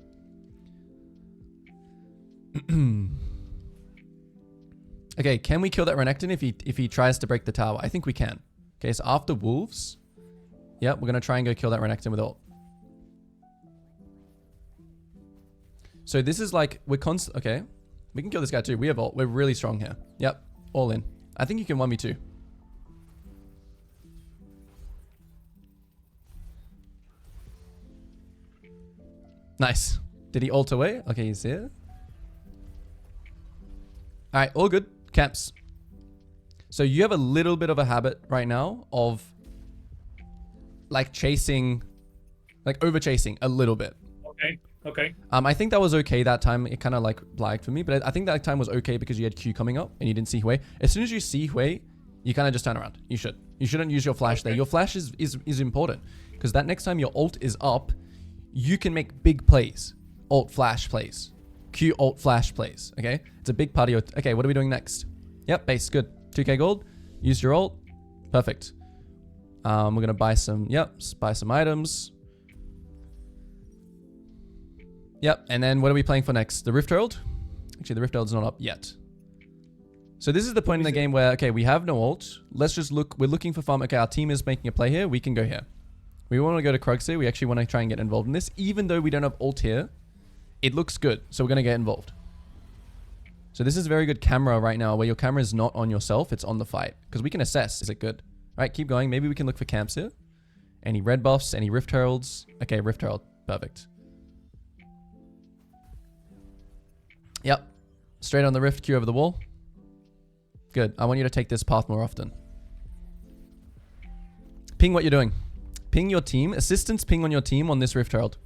Speaker 1: Okay, can we kill that Renekton if he tries to break the tower? I think we can. Okay, so after Wolves... Yep, we're going to try and go kill that Renekton with ult. So this is like, we're constant... Okay, we can kill this guy too. We have ult. We're really strong here. Yep, all in. I think you can 1v2. Nice. Did he ult away? Okay, he's here. Alright, all good. Camps. So you have a little bit of a habit right now of like chasing, like over chasing a little bit.
Speaker 2: Okay.
Speaker 1: I think that was okay that time. It kind of like lagged for me, but I think that time was okay because you had Q coming up and you didn't see Hui. As soon as you see Hui, you kind of just turn around. You shouldn't use your flash there. Your flash is important because that next time your ult is up, you can make big plays. Ult flash plays. Q ult flash plays. Okay, it's a big part of your. Okay, what are we doing next? Yep, base good. 2k gold. Use your ult. Perfect. We're gonna buy some. Yep, buy some items. Yep, and then what are we playing for next? The Rift Herald? Actually, the Rift Herald's not up yet. So this is the point in the game where, okay, we have no ult. Let's just look. We're looking for farm. Okay, our team is making a play here. We can go here. We want to go to Krugs here. We actually want to try and get involved in this. Even though we don't have ult here, it looks good. So we're going to get involved. So this is very good camera right now where your camera is not on yourself. It's on the fight. Because we can assess. Is it good? All right, keep going. Maybe we can look for camps here. Any red buffs? Any Rift Heralds? Okay, Rift Herald. Perfect. Yep. Straight on the Rift, Q over the wall. Good. I want you to take this path more often. Ping what you're doing. Ping your team. Assistants ping on your team on this Rift Herald.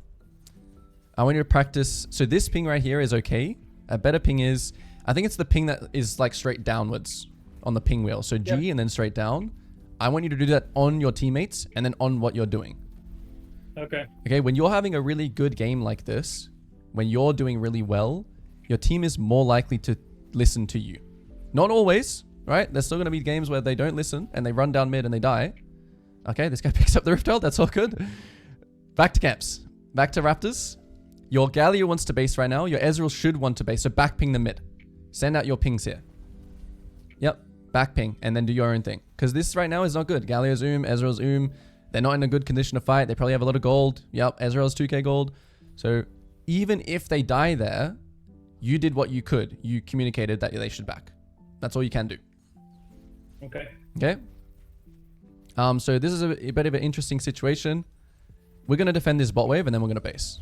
Speaker 1: I want you to practice. So this ping right here is okay. A better ping is, I think it's the ping that is like straight downwards on the ping wheel. So G and then straight down. I want you to do that on your teammates and then on what you're doing.
Speaker 2: Okay.
Speaker 1: Okay. When you're having a really good game like this, when you're doing really well, your team is more likely to listen to you. Not always, right? There's still going to be games where they don't listen and they run down mid and they die. Okay, this guy picks up the Rift Herald. That's all good. Back to camps. Back to Raptors. Your Galio wants to base right now. Your Ezreal should want to base. So back ping the mid. Send out your pings here. Yep, back ping and then do your own thing. Because this right now is not good. Galio's Ezreal's They're not in a good condition to fight. They probably have a lot of gold. Yep, Ezreal's 2k gold. So even if they die there, you did what you could. You communicated that they should back. That's all you can do.
Speaker 2: Okay.
Speaker 1: Okay. So this is a bit of an interesting situation. We're going to defend this bot wave and then we're going to base.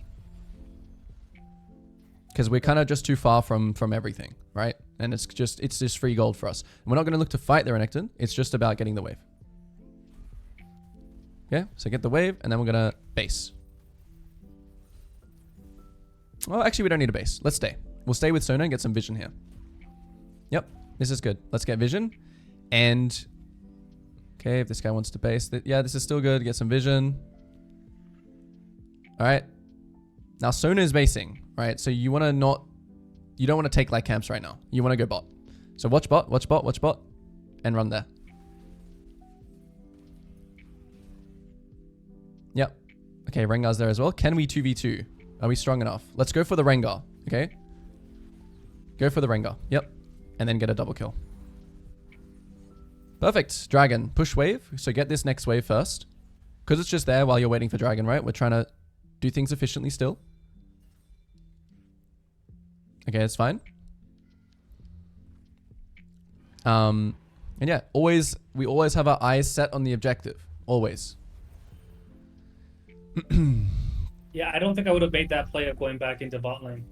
Speaker 1: Because we're kind of just too far from everything, right? And it's just free gold for us. And we're not going to look to fight the Renekton. It's just about getting the wave. Okay, so get the wave and then we're going to base. Well, actually we don't need a base. Let's stay. We'll stay with Sona and get some vision here. Yep, this is good. Let's get vision. And, okay, if this guy wants to base, yeah, this is still good. Get some vision. All right. Now, Sona is basing, right? So you want to you don't want to take like camps right now. You want to go bot. So watch bot, and run there. Yep. Okay, Rengar's there as well. Can we 2v2? Are we strong enough? Let's go for the Rengar, okay? Go for the Rengar. Yep. And then get a double kill. Perfect. Dragon. Push wave. So get this next wave first. Because it's just there while you're waiting for Dragon, right? We're trying to do things efficiently still. Okay, that's fine. And yeah, we always have our eyes set on the objective. Always.
Speaker 2: Yeah, I don't think I would have made that play of going back into bot lane.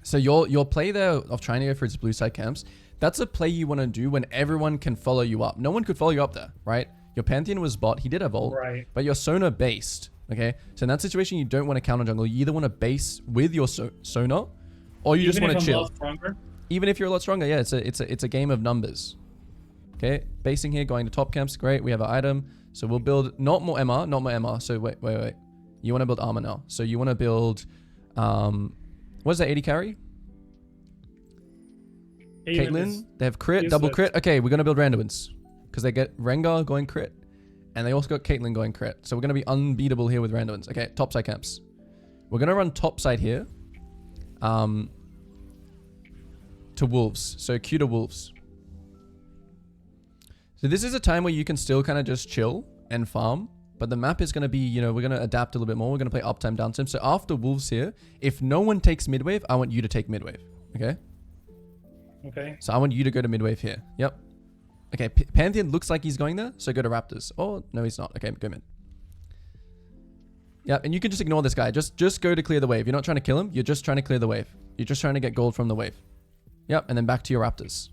Speaker 1: So your play there of trying to go for its blue side camps, that's a play you want to do when everyone can follow you up. No one could follow you up there, right? Your Pantheon was bot. He did have ult,
Speaker 2: right? But
Speaker 1: your Sona based, okay? So in that situation, you don't want to counter jungle. You either want to base with your Sona, or you just want to chill. Even if you're a lot stronger, yeah, it's a game of numbers. Okay, basing here, going to top camps, great. We have an item, so we'll build not more MR. So wait. You want to build armor now. So you want to build, what is that, 80 carry? Caitlyn, they have crit, double crit. Okay, we're going to build Randuins. Because they get Rengar going crit. And they also got Caitlyn going crit. So we're going to be unbeatable here with Randuins. Okay, topside camps. We're going to run topside here. To Wolves. So Q to Wolves. So this is a time where you can still kind of just chill and farm. But the map is going to be, we're going to adapt a little bit more. We're going to play uptime, downtime. So after Wolves here, if no one takes midwave, I want you to take midwave. Okay?
Speaker 2: Okay.
Speaker 1: So I want you to go to midwave here. Yep. Okay, Pantheon looks like he's going there. So go to Raptors. Oh, no, he's not. Okay, go mid. Yep, and you can just ignore this guy. Just go to clear the wave. You're not trying to kill him. You're just trying to clear the wave. You're just trying to get gold from the wave. Yep, and then back to your Raptors.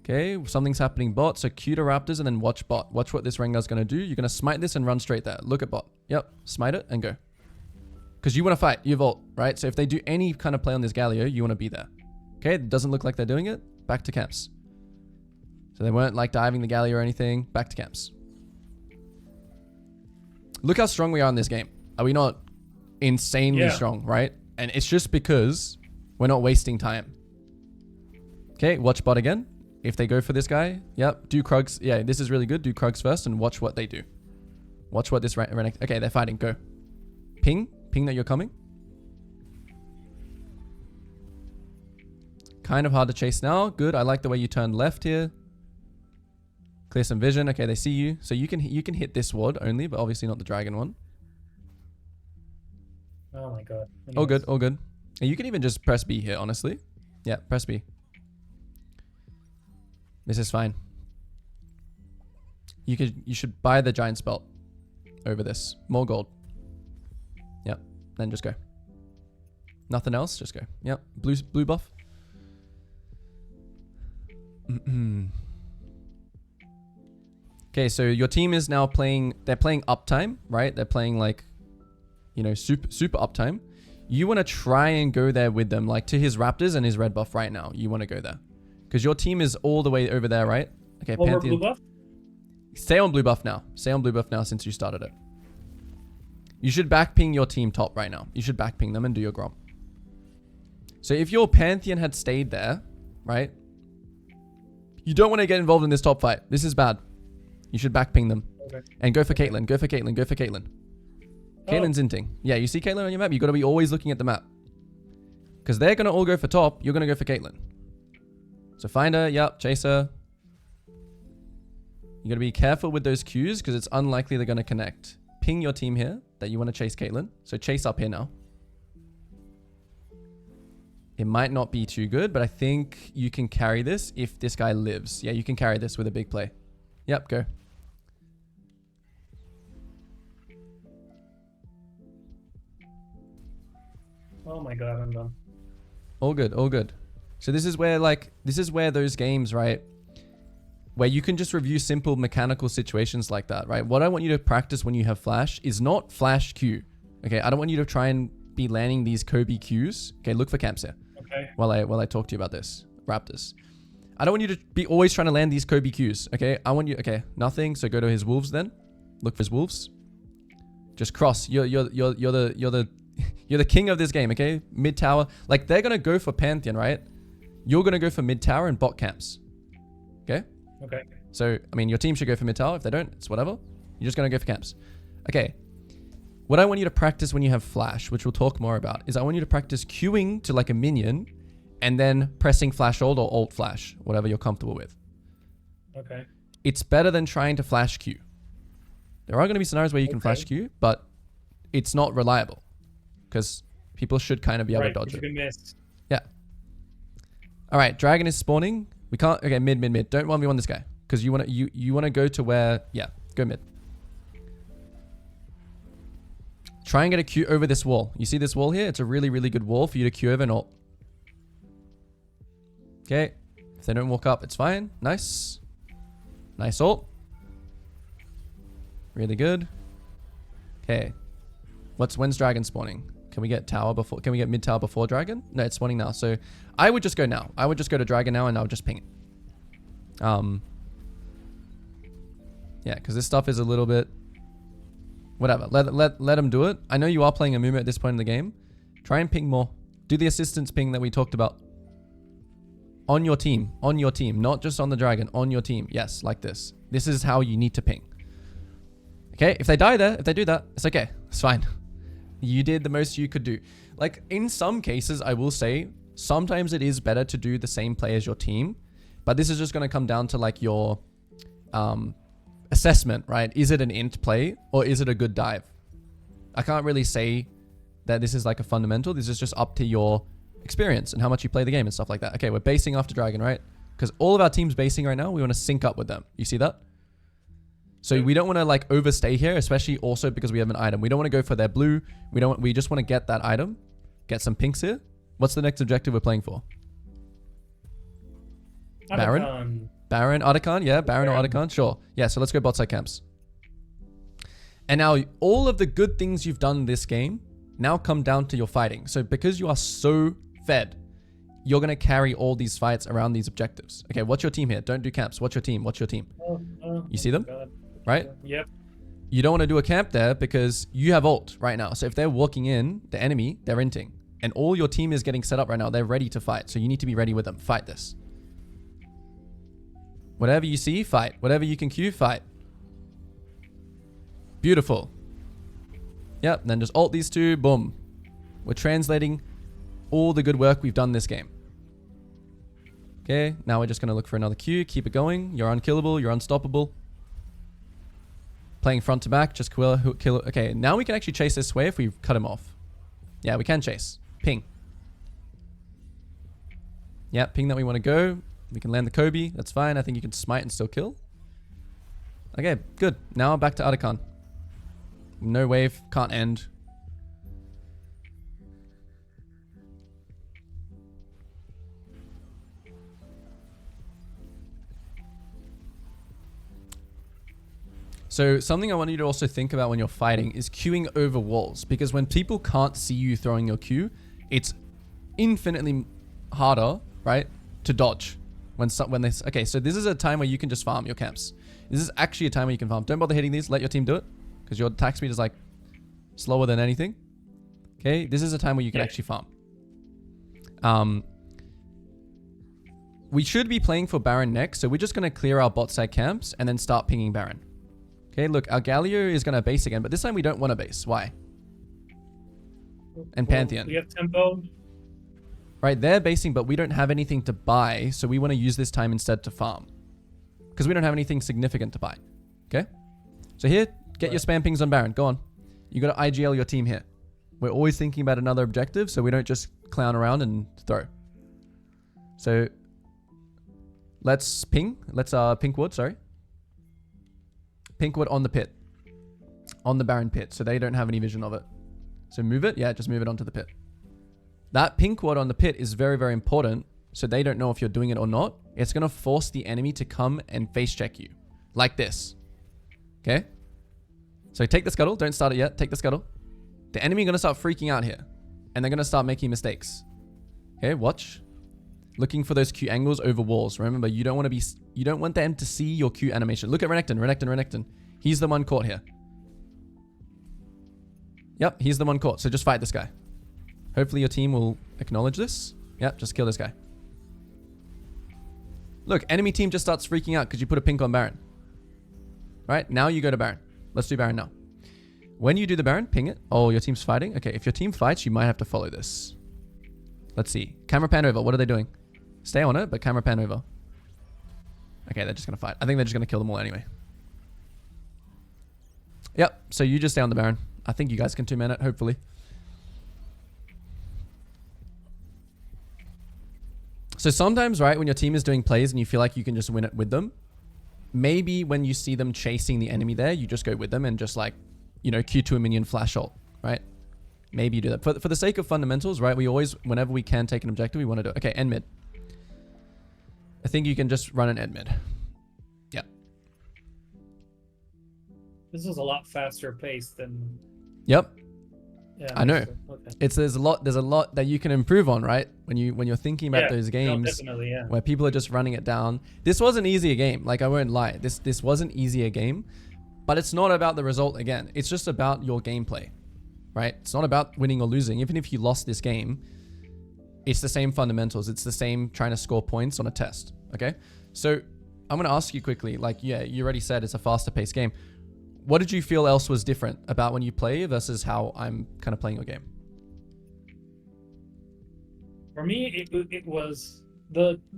Speaker 1: Okay, something's happening bot. So Q to Raptors and then watch bot. Watch what this Rengar's going to do. You're going to smite this and run straight there. Look at bot. Yep, smite it and go. Because you want to fight. You have ult, right? So if they do any kind of play on this Galio, you want to be there. Okay, it doesn't look like they're doing it. Back to camps. So they weren't like diving the Galio or anything. Back to camps. Look how strong we are in this game. Are we not insanely strong, right? And it's just because we're not wasting time. Okay, watch bot again. If they go for this guy, yep, do Krugs. Yeah, this is really good. Do Krugs first and watch what they do. Watch what this okay, they're fighting. Go. Ping that you're coming. Kind of hard to chase now. Good. I like the way you turned left here. Clear some vision. Okay, they see you. So you can hit this ward only, but obviously not the dragon one.
Speaker 2: Oh my god. Anyways.
Speaker 1: All good, all good. And you can even just press B here, honestly. Yeah, press B. This is fine. You should buy the giant spell over this. More gold. Yep. Then just go. Nothing else, just go. Yep. Blue buff. Okay, so your team is now playing, they're playing uptime, right? They're playing like, you know, super uptime. You want to try and go there with them, like to his Raptors and his red buff right now. You want to go there. Because your team is all the way over there, right? Okay,
Speaker 2: Pantheon. Blue buff?
Speaker 1: Stay on blue buff now. Stay on blue buff now since you started it. You should back ping your team top right now. You should back ping them and do your Grom. So if your Pantheon had stayed there, right? You don't want to get involved in this top fight. This is bad. You should back ping them.
Speaker 2: Okay.
Speaker 1: And go for Caitlyn. Go for Caitlyn. Go for Caitlyn. Caitlyn's inting. Yeah, you see Caitlyn on your map? You got to be always looking at the map. Because they're going to all go for top. You're going to go for Caitlyn. So find her. Yep. Chase her. You got to be careful with those Qs because it's unlikely they're going to connect. Ping your team here that you want to chase Caitlyn. So chase up here now. It might not be too good, but I think you can carry this if this guy lives. Yeah, you can carry this with a big play. Yep, go.
Speaker 2: Oh my god, I'm done.
Speaker 1: All good, all good. So this is where those games, right, where you can just review simple mechanical situations like that, right? What I want you to practice when you have flash is not flash Q. Okay, I don't want you to try and be landing these Kobe Qs. Okay, look for camps here.
Speaker 2: Okay.
Speaker 1: While I talk to you about this, Raptors. I don't want you to be always trying to land these Kobe Qs. Okay, I want you. Okay, nothing. So go to his wolves then. Look for his wolves. Just cross. You're the king of this game. Okay, mid tower. Like they're gonna go for Pantheon, right? You're gonna go for mid tower and bot camps. Okay.
Speaker 2: Okay.
Speaker 1: So I mean, your team should go for mid tower. If they don't, it's whatever. You're just gonna go for camps. Okay. What I want you to practice when you have flash, which we'll talk more about, is I want you to practice queuing to like a minion and then pressing flash ult or alt flash, whatever you're comfortable with.
Speaker 2: Okay.
Speaker 1: It's better than trying to flash Q. There are going to be scenarios where you can flash Q, but it's not reliable because people should kind of be able to dodge it.
Speaker 2: Miss.
Speaker 1: Yeah. All right. Dragon is spawning. We can't. Okay. Mid. Don't 1v1 this guy because you want to go to where. Yeah. Go mid. Try and get a Q over this wall. You see this wall here? It's a really, really good wall for you to Q over and ult. Okay. If they don't walk up, it's fine. Nice. Nice ult. Really good. Okay. When's dragon spawning? Can we get tower before? Can we get mid tower before dragon? No, it's spawning now. So I would just go now. I would just go to dragon now and I'll just ping it. Yeah, because this stuff is a little bit. Whatever. Let them do it. I know you are playing Amumu at this point in the game. Try and ping more. Do the assistance ping that we talked about. On your team. On your team. Not just on the dragon. On your team. Yes, like this. This is how you need to ping. Okay? If they die there, if they do that, it's okay. It's fine. You did the most you could do. Like, in some cases, I will say, sometimes it is better to do the same play as your team. But this is just going to come down to, like, your assessment, right? Is it an int play or is it a good dive? I can't really say that this is, like, a fundamental. This is just up to your experience and how much you play the game and stuff like that. Okay, we're basing after dragon, right? Because all of our team's basing right now. We want to sync up with them. You see that? So we don't want to like overstay here, especially also because we have an item. We don't want to go for their blue. We just want to get that item, get some pinks here. What's the next objective we're playing for? Baron? Baron, Otacon, yeah, Baron or Otacon, sure. Yeah, so let's go bot side camps. And now all of the good things you've done this game now come down to your fighting. So because you are so fed, you're going to carry all these fights around these objectives. Okay, what's your team here? Don't do camps. What's your team? What's your team? You see them?
Speaker 2: God.
Speaker 1: Right?
Speaker 2: Yep.
Speaker 1: You don't want to do a camp there because you have ult right now. So if they're walking in, the enemy, they're inting. And all your team is getting set up right now. They're ready to fight. So you need to be ready with them. Fight this. Whatever you see, fight. Whatever you can queue, fight. Beautiful. Yep, then just ult these two, boom. We're translating all the good work we've done this game. Okay, now we're just going to look for another Q. Keep it going. You're unkillable. You're unstoppable. Playing front to back. Just kill. Okay, now we can actually chase this way if we cut him off. Yeah, we can chase. Ping. Yeah, ping that we want to go. We can land the Kobe. That's fine. I think you can smite and still kill. Okay, good. Now back to Otacon. No wave. Can't end. So something I want you to also think about when you're fighting is queuing over walls. Because when people can't see you throwing your Q, it's infinitely harder, right, to dodge. Okay, so this is a time where you can just farm your camps. This is actually a time where you can farm. Don't bother hitting these. Let your team do it. Because your attack speed is like slower than anything. Okay, this is a time where you can actually farm. We should be playing for Baron next. So we're just going to clear our bot side camps and then start pinging Baron. Okay, look, our Galio is going to base again, but this time we don't want to base. Why? And Pantheon.
Speaker 2: We have tempo.
Speaker 1: Right, they're basing, but we don't have anything to buy, so we want to use this time instead to farm. Because we don't have anything significant to buy. Okay? So here, get your spam pings on Baron. Go on. You got to IGL your team here. We're always thinking about another objective, so we don't just clown around and throw. So, let's ping. Let's Pinkwood, sorry. Pinkwood on the pit. On the Baron pit, so they don't have any vision of it. So move it. Yeah, just move it onto the pit. That Pinkwood on the pit is very, very important, so they don't know if you're doing it or not. It's going to force the enemy to come and face check you. Like this. Okay? So take the scuttle. Don't start it yet. Take the scuttle. The enemy going to start freaking out here. And they're going to start making mistakes. Okay, watch. Looking for those Q angles over walls. Remember, you don't want them to see your Q animation. Look at Renekton. He's the one caught here. Yep, he's the one caught. So just fight this guy. Hopefully your team will acknowledge this. Yep, just kill this guy. Look, enemy team just starts freaking out because you put a pink on Baron. Right, now you go to Baron. Let's do Baron now. When you do the Baron, ping it. Oh, your team's fighting? Okay, if your team fights, you might have to follow this. Let's see. Camera pan over. What are they doing? Stay on it, but camera pan over. Okay, they're just going to fight. I think they're just going to kill them all anyway. Yep, so you just stay on the Baron. I think you guys can 2-man it, hopefully. So sometimes, right, when your team is doing plays and you feel like you can just win it with them, maybe when you see them chasing the enemy there, you just go with them and just like, you know, Q to a minion flash ult, right? Maybe you do that. For the sake of fundamentals, right, we always, whenever we can take an objective, we want to do it. Okay, end mid. I think you can just run an end mid. Yeah.
Speaker 2: This is a lot faster paced than...
Speaker 1: Yep.
Speaker 2: Yeah,
Speaker 1: I know.
Speaker 2: Okay.
Speaker 1: There's a lot that you can improve on, right? When you're thinking about those games where people are just running it down. This wasn't easy a game. Like, I won't lie. This wasn't easy a game, but it's not about the result again. It's just about your gameplay, right? It's not about winning or losing. Even if you lost this game, it's the same fundamentals. It's the same trying to score points on a test. Okay. So I'm going to ask you quickly, like, yeah, you already said it's a faster paced game. What did you feel else was different about when you play versus how I'm kind of playing your game?
Speaker 2: For me, it was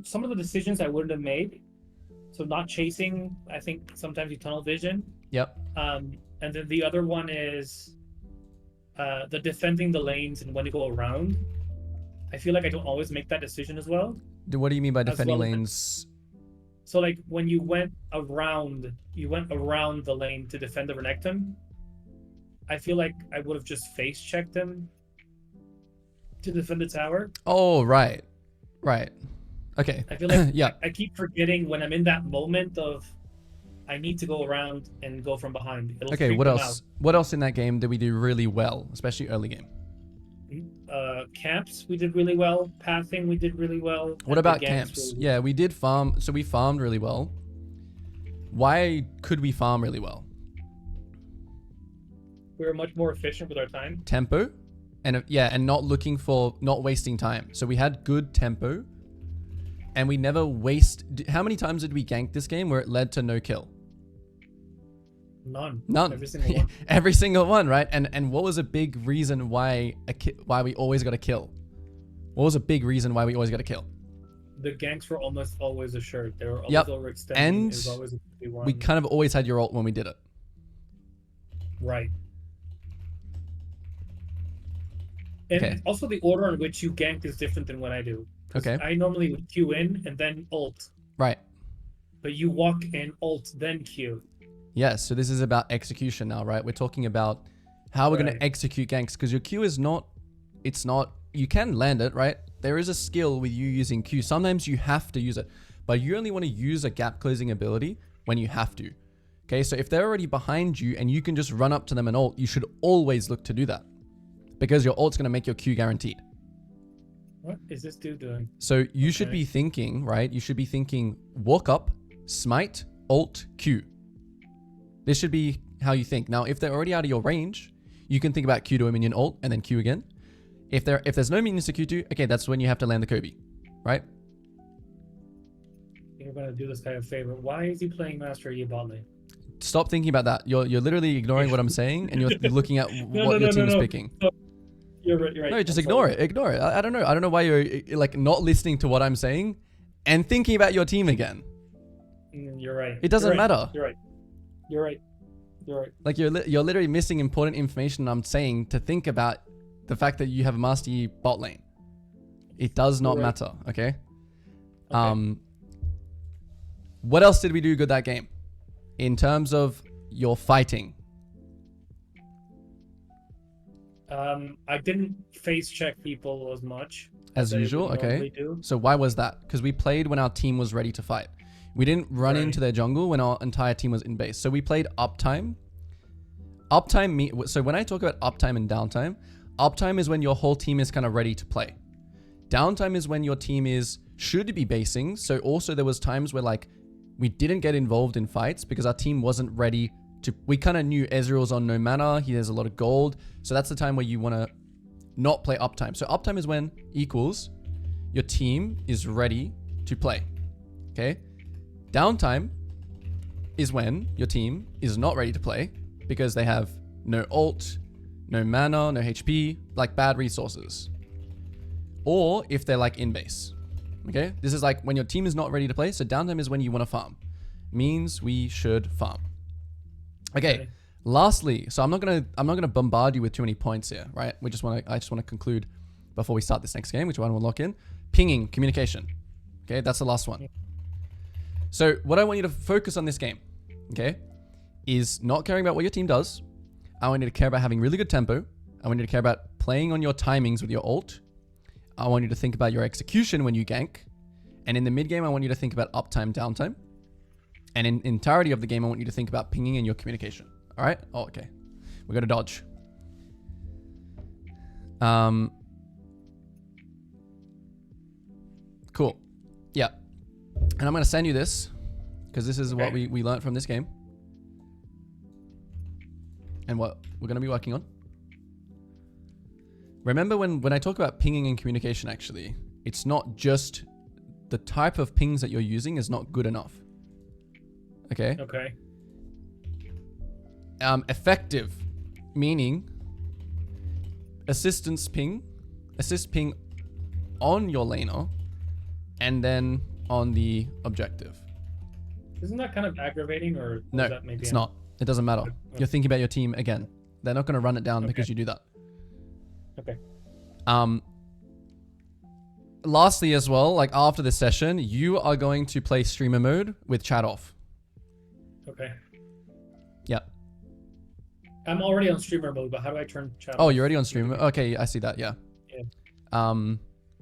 Speaker 2: some of the decisions I wouldn't have made. So not chasing, I think sometimes you tunnel vision.
Speaker 1: Yep.
Speaker 2: And then the other one is the defending the lanes and when to go around. I feel like I don't always make that decision as well.
Speaker 1: What do you mean by defending lanes?
Speaker 2: So like when you went around the lane to defend the Renekton, I feel like I would have just face checked him to defend the tower.
Speaker 1: Oh, right. Right. Okay.
Speaker 2: I feel like
Speaker 1: yeah.
Speaker 2: I keep forgetting when I'm in that moment of I need to go around and go from behind. It'll
Speaker 1: Okay,
Speaker 2: freak
Speaker 1: what
Speaker 2: them
Speaker 1: else?
Speaker 2: out.
Speaker 1: What else in that game did we do really well, especially early game?
Speaker 2: Camps we did really well. Pathing we did really well.
Speaker 1: What
Speaker 2: and the
Speaker 1: about
Speaker 2: ganks
Speaker 1: camps? Yeah, we did farm. So we farmed really well. Why could we farm really well?
Speaker 2: We were much more efficient with our time.
Speaker 1: Tempo, and not looking for, not wasting time. So we had good tempo, and we never waste. How many times did we gank this game where it led to no kill?
Speaker 2: None.
Speaker 1: Every single one. Every single one, right? And what was a big reason why we always got a kill? What was a big reason why we always got a kill?
Speaker 2: The ganks were almost always assured. They were always overextending.
Speaker 1: And
Speaker 2: it was always a 2v1.
Speaker 1: We kind of always had your ult when we did it.
Speaker 2: Right. And also the order in which you gank is different than what I do.
Speaker 1: Okay.
Speaker 2: I normally would Q in and then ult.
Speaker 1: Right.
Speaker 2: But you walk in, ult, then Q.
Speaker 1: Yes, so this is about execution now, right? We're talking about how we're going to execute ganks, because your Q is not, you can land it, right? There is a skill with you using Q. Sometimes you have to use it, but you only want to use a gap closing ability when you have to. Okay, so if they're already behind you and you can just run up to them and ult, you should always look to do that, because your ult's going to make your Q guaranteed.
Speaker 2: What is this dude doing?
Speaker 1: So you should be thinking, right? You should be thinking walk up, smite, ult, Q. This should be how you think. Now, if they're already out of your range, you can think about Q to a minion ult and then Q again. If there's no minions to Q to, okay, that's when you have to land the Kobe, right?
Speaker 2: You're gonna do this guy a favor. Why is he playing Master Yi bot lane?
Speaker 1: Stop thinking about that. You're literally ignoring what I'm saying, and you're looking at what your team is picking.
Speaker 2: No. You're right.
Speaker 1: No, just ignore it. Ignore it. I don't know. I don't know why you're like not listening to what I'm saying and thinking about your team again.
Speaker 2: You're right.
Speaker 1: It doesn't matter.
Speaker 2: You're right.
Speaker 1: Like you're literally missing important information I'm saying to think about the fact that you have a Master Yi bot lane. It does not matter, okay? What else did we do good that game? In terms of your fighting.
Speaker 2: I didn't face check people as much.
Speaker 1: As usual, okay. So why was that? Because we played when our team was ready to fight. We didn't run into their jungle when our entire team was in base. So we played uptime. So when I talk about uptime and downtime, uptime is when your whole team is kind of ready to play. Downtime is when your team should be basing. So also there was times where like we didn't get involved in fights because our team wasn't ready to. We kind of knew Ezreal's on no mana. He has a lot of gold. So that's the time where you want to not play uptime. So uptime is when equals your team is ready to play. Okay. Downtime is when your team is not ready to play because they have no ult, no mana, no HP, like bad resources. Or if they're like in base. Okay? This is like when your team is not ready to play. So downtime is when you want to farm. Means we should farm. Okay. Lastly, so I'm not gonna bombard you with too many points here, right? I just want to conclude before we start this next game, which one we'll lock in. Pinging, communication. Okay, that's the last one. So what I want you to focus on this game, okay, is not caring about what your team does. I want you to care about having really good tempo. I want you to care about playing on your timings with your ult. I want you to think about your execution when you gank. And in the mid game, I want you to think about uptime, downtime. And in entirety of the game, I want you to think about pinging and your communication. All right? Oh, okay. We're going to dodge. Cool. Yeah. And I'm going to send you this because this is what we learned from this game. And what we're going to be working on. Remember when I talk about pinging and communication, actually, it's not just the type of pings that you're using is not good enough. Okay?
Speaker 2: Okay.
Speaker 1: Effective, meaning assist ping on your laner and then on the objective.
Speaker 2: Isn't that kind of aggravating or
Speaker 1: no,
Speaker 2: that maybe
Speaker 1: it's not. It doesn't matter. You're thinking about your team again. They're not going to run it down because you do that.
Speaker 2: Okay.
Speaker 1: Lastly as well, like after this session, you are going to play streamer mode with chat off.
Speaker 2: Okay.
Speaker 1: Yeah.
Speaker 2: I'm already on streamer mode, but how do I turn chat off?
Speaker 1: Oh, you're already on streamer. Okay, I see that. Yeah.
Speaker 2: Yeah.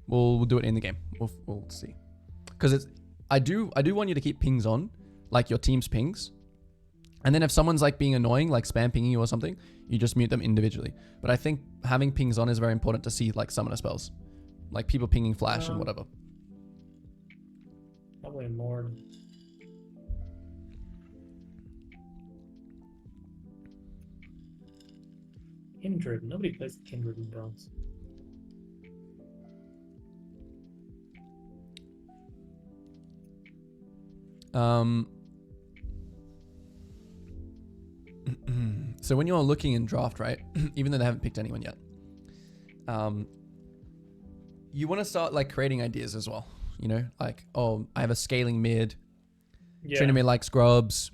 Speaker 1: We'll do it in the game. We'll see. because I do want you to keep pings on, like your team's pings. And then if someone's like being annoying, like spam pinging you or something, you just mute them individually. But I think having pings on is very important to see like summoner spells, like people pinging flash and whatever.
Speaker 2: Probably more. Kindred. Nobody plays Kindred in bronze.
Speaker 1: So when you're looking in draft, right, even though they haven't picked anyone yet, you want to start like creating ideas as well. You know, like, oh, I have a scaling mid. Yeah. Trinity likes grubs.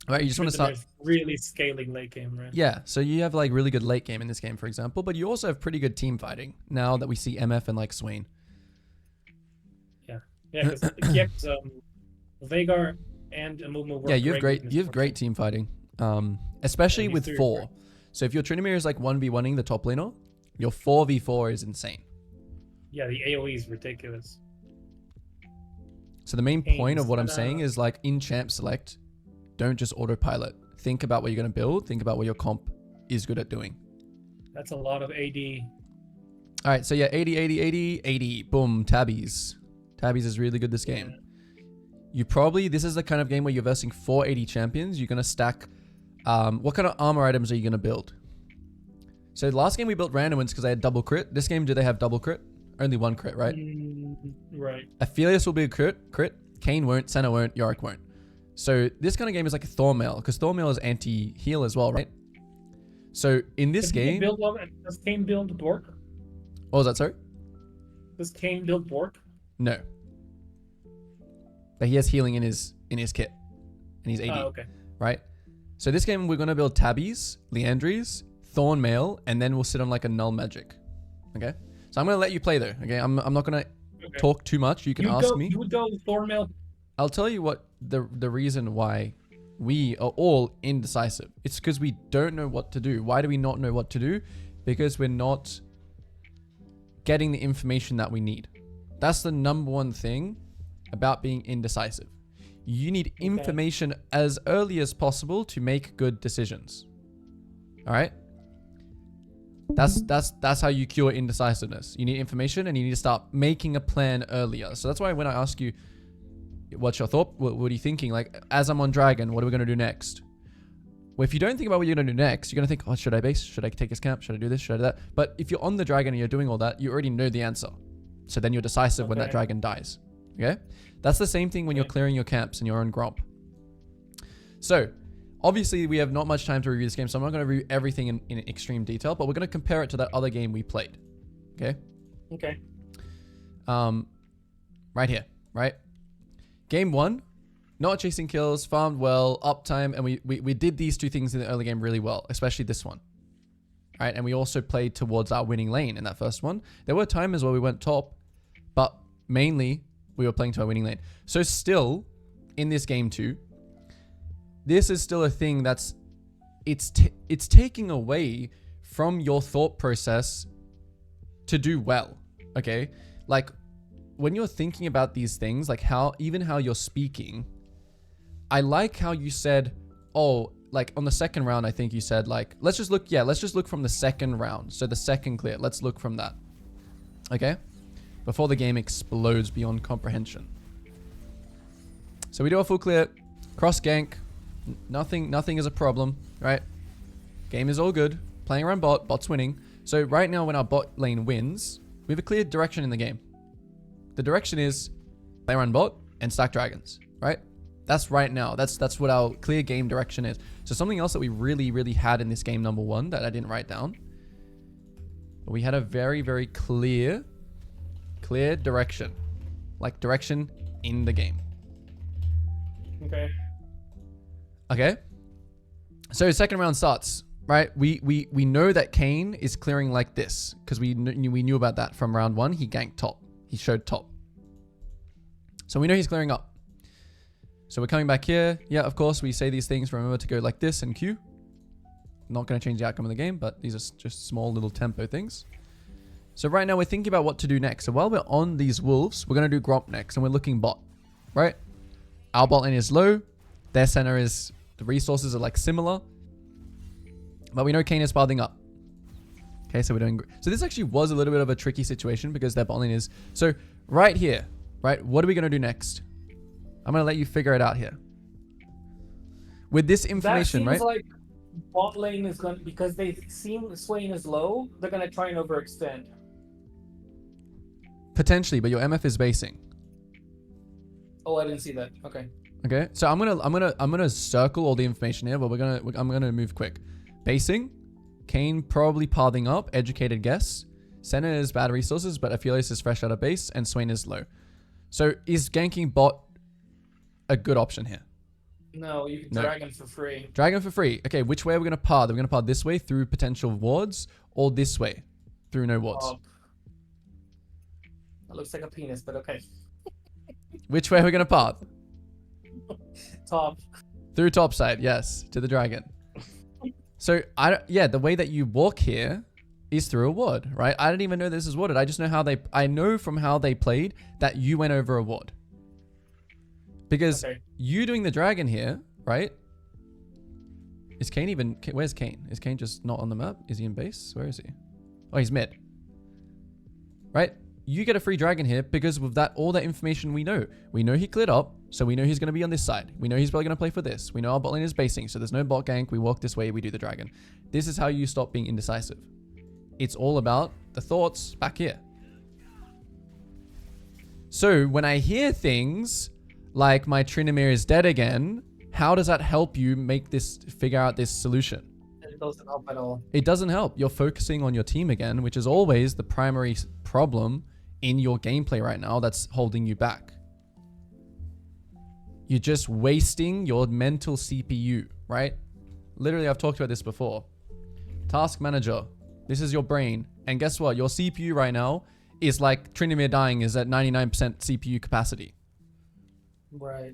Speaker 1: Right, you just want to start
Speaker 2: really scaling late game, right?
Speaker 1: Yeah, so you have like really good late game in this game, for example, but you also have pretty good team fighting now that we see MF and like Swain.
Speaker 2: Yeah, because Veigar and Amumu work.
Speaker 1: Yeah, you have great team fighting, especially with 4. So if your Trinimir is like 1v1ing the top laner, your 4v4 is insane.
Speaker 2: Yeah, the AoE is ridiculous.
Speaker 1: So the main point of what I'm saying is like in champ select, don't just autopilot. Think about what you're going to build. Think about what your comp is good at doing.
Speaker 2: That's a lot of AD.
Speaker 1: All right, so yeah, 80, 80, 80, 80. Boom, Tabbies. Tabbies is really good this game. Yeah. This is the kind of game where you're versing 4 AD champions. You're going to stack, what kind of armor items are you going to build? So last game we built random ones because they had double crit. This game, do they have double crit? Only 1 crit, right?
Speaker 2: Right.
Speaker 1: Aphelios will be a crit. Kayn won't, Senna won't, Yorick won't. So this kind of game is like a Thormail, because Thormail is anti-heal as well, right? So in this game...
Speaker 2: Does Kayn build Bork?
Speaker 1: What was that, sorry?
Speaker 2: Does Kayn build Bork?
Speaker 1: No. But he has healing in his kit. And he's AD.
Speaker 2: Oh, okay.
Speaker 1: Right? So this game we're going to build Tabbies, Liandry's, Thornmail, and then we'll sit on like a Null Magic. Okay? So I'm going to let you play though. Okay? I'm not going to talk too much. You can ask me.
Speaker 2: You would go with Thornmail.
Speaker 1: I'll tell you what the reason why we are all indecisive. It's because we don't know what to do. Why do we not know what to do? Because we're not getting the information that we need. That's the number one thing about being indecisive. You need information as early as possible to make good decisions. All right? That's how you cure indecisiveness. You need information and you need to start making a plan earlier. So that's why when I ask you, what's your thought? What are you thinking? Like, as I'm on Dragon, what are we going to do next? Well, if you don't think about what you're going to do next, you're going to think, oh, should I base? Should I take his camp? Should I do this? Should I do that? But if you're on the Dragon and you're doing all that, you already know the answer. So then you're decisive when that Dragon dies. Okay? That's the same thing when you're clearing your camps and you're on Gromp. So, obviously, we have not much time to review this game, so I'm not going to review everything in extreme detail, but we're going to compare it to that other game we played. Okay?
Speaker 2: Okay.
Speaker 1: Right here. Right? Game 1, not chasing kills, farmed well, uptime, and we did these 2 things in the early game really well, especially this one. Right? And we also played towards our winning lane in that first one. There were times where we went top, but mainly we were playing to our winning lane. So still, in this game 2, this is still a thing that's, it's taking away from your thought process to do well, okay? Like, when you're thinking about these things, like how you're speaking, I like how you said, oh, like on the second round, I think you said like, let's just look from the second round. So the second clear, let's look from that. Okay? Before the game explodes beyond comprehension. So we do a full clear, cross gank, nothing is a problem, right? Game is all good. Playing around bot's winning. So right now when our bot lane wins, we have a clear direction in the game. The direction is play around bot and stack dragons, right? That's right now. That's what our clear game direction is. So something else that we really, really had in this game number 1 that I didn't write down. But we had a very, very clear direction. Like direction in the game. Okay. So second round starts, right? We know that Kayn is clearing like this because we knew about that from round 1. He ganked top. He showed top. So we know he's clearing up. So we're coming back here. Yeah, of course, we say these things. Remember to go like this and Q. Not going to change the outcome of the game, but these are just small little tempo things. So right now we're thinking about what to do next. So while we're on these wolves, we're going to do Gromp next, and we're looking bot, right? Our bot lane is low. Their center is, the resources are like similar. But we know Kayn is pathing up. Okay, so we're doing, so this actually was a little bit of a tricky situation because their bot lane is, so right here, right? What are we going to do next? I'm going to let you figure it out here. With this information, right?
Speaker 2: Like bot lane is going to, because they seem Swain is low, they're going to try and overextend.
Speaker 1: Potentially, but your MF is basing.
Speaker 2: Oh, I didn't see that. Okay.
Speaker 1: Okay, so I'm gonna circle all the information here, but I'm gonna move quick. Basing, Kayn probably pathing up, educated guess. Senna is bad resources, but Aphelios is fresh out of base, and Swain is low. So is ganking bot a good option here?
Speaker 2: No, you can Dragon for free.
Speaker 1: Dragon for free. Okay, which way are we gonna path? Are we gonna path this way through potential wards, or this way through no wards?
Speaker 2: That looks like a penis, but okay.
Speaker 1: Which way are we gonna path?
Speaker 2: Top.
Speaker 1: Through top side, yes, to the dragon. So yeah, the way that you walk here is through a ward, right? I didn't even know this is warded. I just know how I know from how they played that you went over a ward. Because you doing the dragon here, right? Is Kayn even, where's Kayn? Is Kayn just not on the map? Is he in base? Where is he? Oh, he's mid. Right? You get a free dragon here because with that, all that information we know. We know he cleared up, so we know he's going to be on this side. We know he's probably going to play for this. We know our bot lane is basing, so there's no bot gank. We walk this way, we do the dragon. This is how you stop being indecisive. It's all about the thoughts back here. So when I hear things like my Tryndamere is dead again, how does that help you make this, figure out this solution?
Speaker 2: It doesn't help at all.
Speaker 1: It doesn't help. You're focusing on your team again, which is always the primary problem in your gameplay right now that's holding you back. You're just wasting your mental CPU, right? Literally, I've talked about this before. Task manager, this is your brain. And guess what? Your CPU right now is like Tryndamere dying is at 99% CPU capacity.
Speaker 2: Right.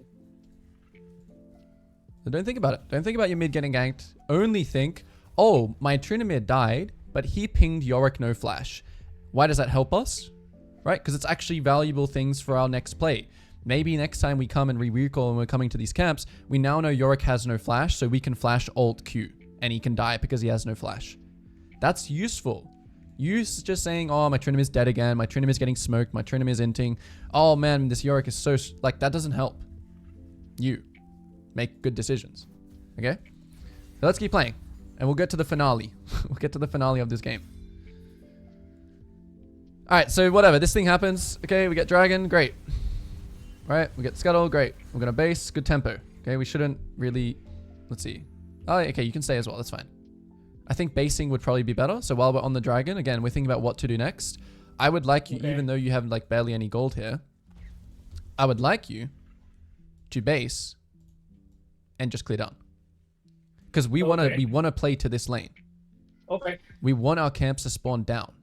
Speaker 1: So don't think about it. Don't think about your mid getting ganked. Only think, oh, my Tryndamere died, but he pinged Yorick no flash. Why does that help us? Right? Because it's actually valuable things for our next play. Maybe next time we come and recall and we're coming to these camps, we now know Yorick has no flash, so we can flash Alt Q and he can die because he has no flash. That's useful. You just saying, oh, my Tryndamere is dead again, my Tryndamere is getting smoked, my Tryndamere is inting. Oh man, this Yorick is so, like, that doesn't help. You make good decisions. Okay? So let's keep playing and we'll get to the finale. We'll get to the finale of this game. All right, so whatever, this thing happens. Okay, we get dragon, great. Right, we get scuttle, great. We're gonna base, good tempo. Okay, we shouldn't really, let's see. Oh, okay, you can stay as well, that's fine. I think basing would probably be better. So while we're on the dragon, again, we're thinking about what to do next. I would like you, even though you have like barely any gold here, I would like you to base and just clear down. Because we wanna play to this lane.
Speaker 2: Okay.
Speaker 1: We want our camps to spawn down.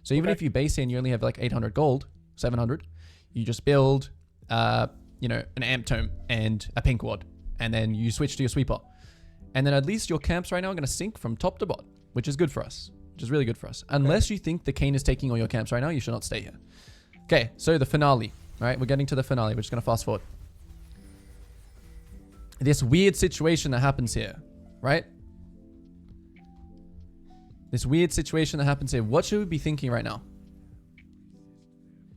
Speaker 1: So even if you base in, you only have like 800 gold, 700, you just build, you know, an amp tome and a pink ward, and then you switch to your sweeper. And then at least your camps right now are going to sync from top to bot, which is good for us, which is really good for us. Unless you think the Kayn is taking all your camps right now, you should not stay here. Okay, so the finale, right? We're getting to the finale. We're just going to fast forward. This weird situation that happens here, right? This weird situation that happens here. What should we be thinking right now?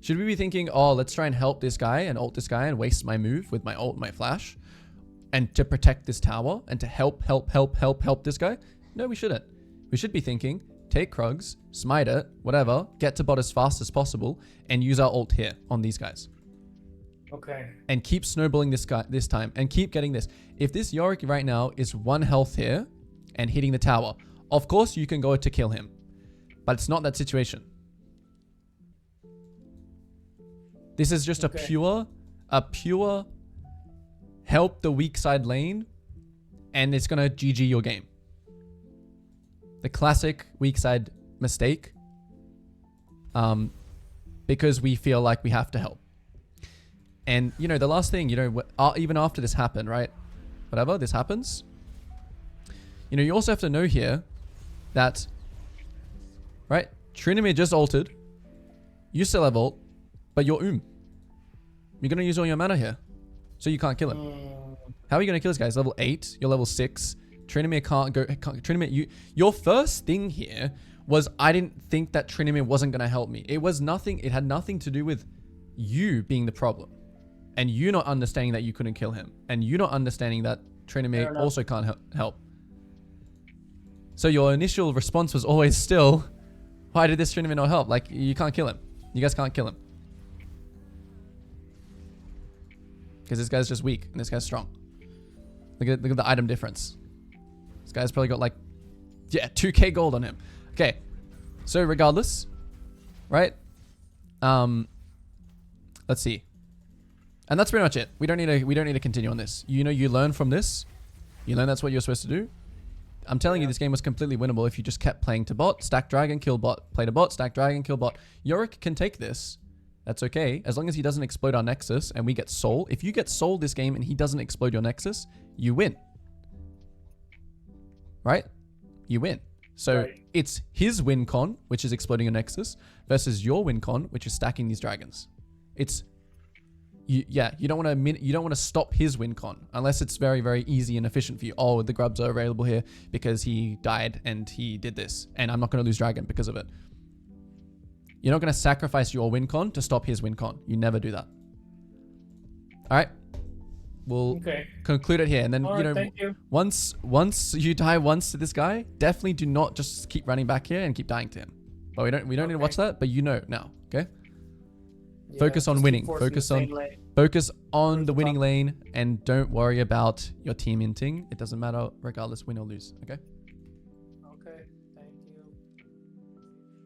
Speaker 1: Should we be thinking, oh, let's try and help this guy and ult this guy and waste my move with my ult and my flash and to protect this tower and to help this guy? No, we shouldn't. We should be thinking, take Krugs, smite it, whatever, get to bot as fast as possible and use our ult here on these guys.
Speaker 2: Okay. And
Speaker 1: keep snowballing this guy this time and keep getting this. If this Yorick right now is 1 health here and hitting the tower, of course you can go to kill him, but it's not that situation. This is just a pure help the weak side lane and it's gonna GG your game. The classic weak side mistake. Because we feel like we have to help. And you know, the last thing, you know, even after this happened, right? Whatever, this happens. You know, you also have to know here that, right? Trinimir just ulted. You still have ult, but you're You're gonna use all your mana here, so you can't kill him. How are you gonna kill this guy? He's level 8. You're level 6. Trinimir can't go. Trinimir, your first thing here was I didn't think that Trinimir wasn't gonna help me. It was nothing. It had nothing to do with you being the problem, and you not understanding that you couldn't kill him, and you not understanding that Trinimir also can't help. So your initial response was always still, why did this Trinimir not help? Like, you can't kill him. You guys can't kill him. Because this guy's just weak and this guy's strong. Look at the item difference. This guy's probably got like, yeah, 2k gold on him. Okay. So regardless, right? Let's see. And that's pretty much it. We don't need to continue on this. You know, you learn from this. You learn that's what you're supposed to do. I'm telling you, this game was completely winnable if you just kept playing to bot, stack dragon, kill bot, play to bot, stack dragon, kill bot. Yorick can take this. That's okay. As long as he doesn't explode our Nexus and we get soul. If you get soul this game and he doesn't explode your Nexus, you win. Right? You win. So it's his win con, which is exploding a Nexus, versus your win con, which is stacking these dragons. It's... you don't want to stop his win con unless it's very, very easy and efficient for you. Oh, the grubs are available here because he died and he did this, and I'm not going to lose dragon because of it. You're not going to sacrifice your win con to stop his win con. You never do that. All right, we'll conclude it here, and then once you die once to this guy, definitely do not just keep running back here and keep dying to him. But we don't need to watch that. But you know now, okay. Yeah, focus on winning. Focus on the winning lane, and don't worry about your team inting. It doesn't matter regardless, win or lose. Okay.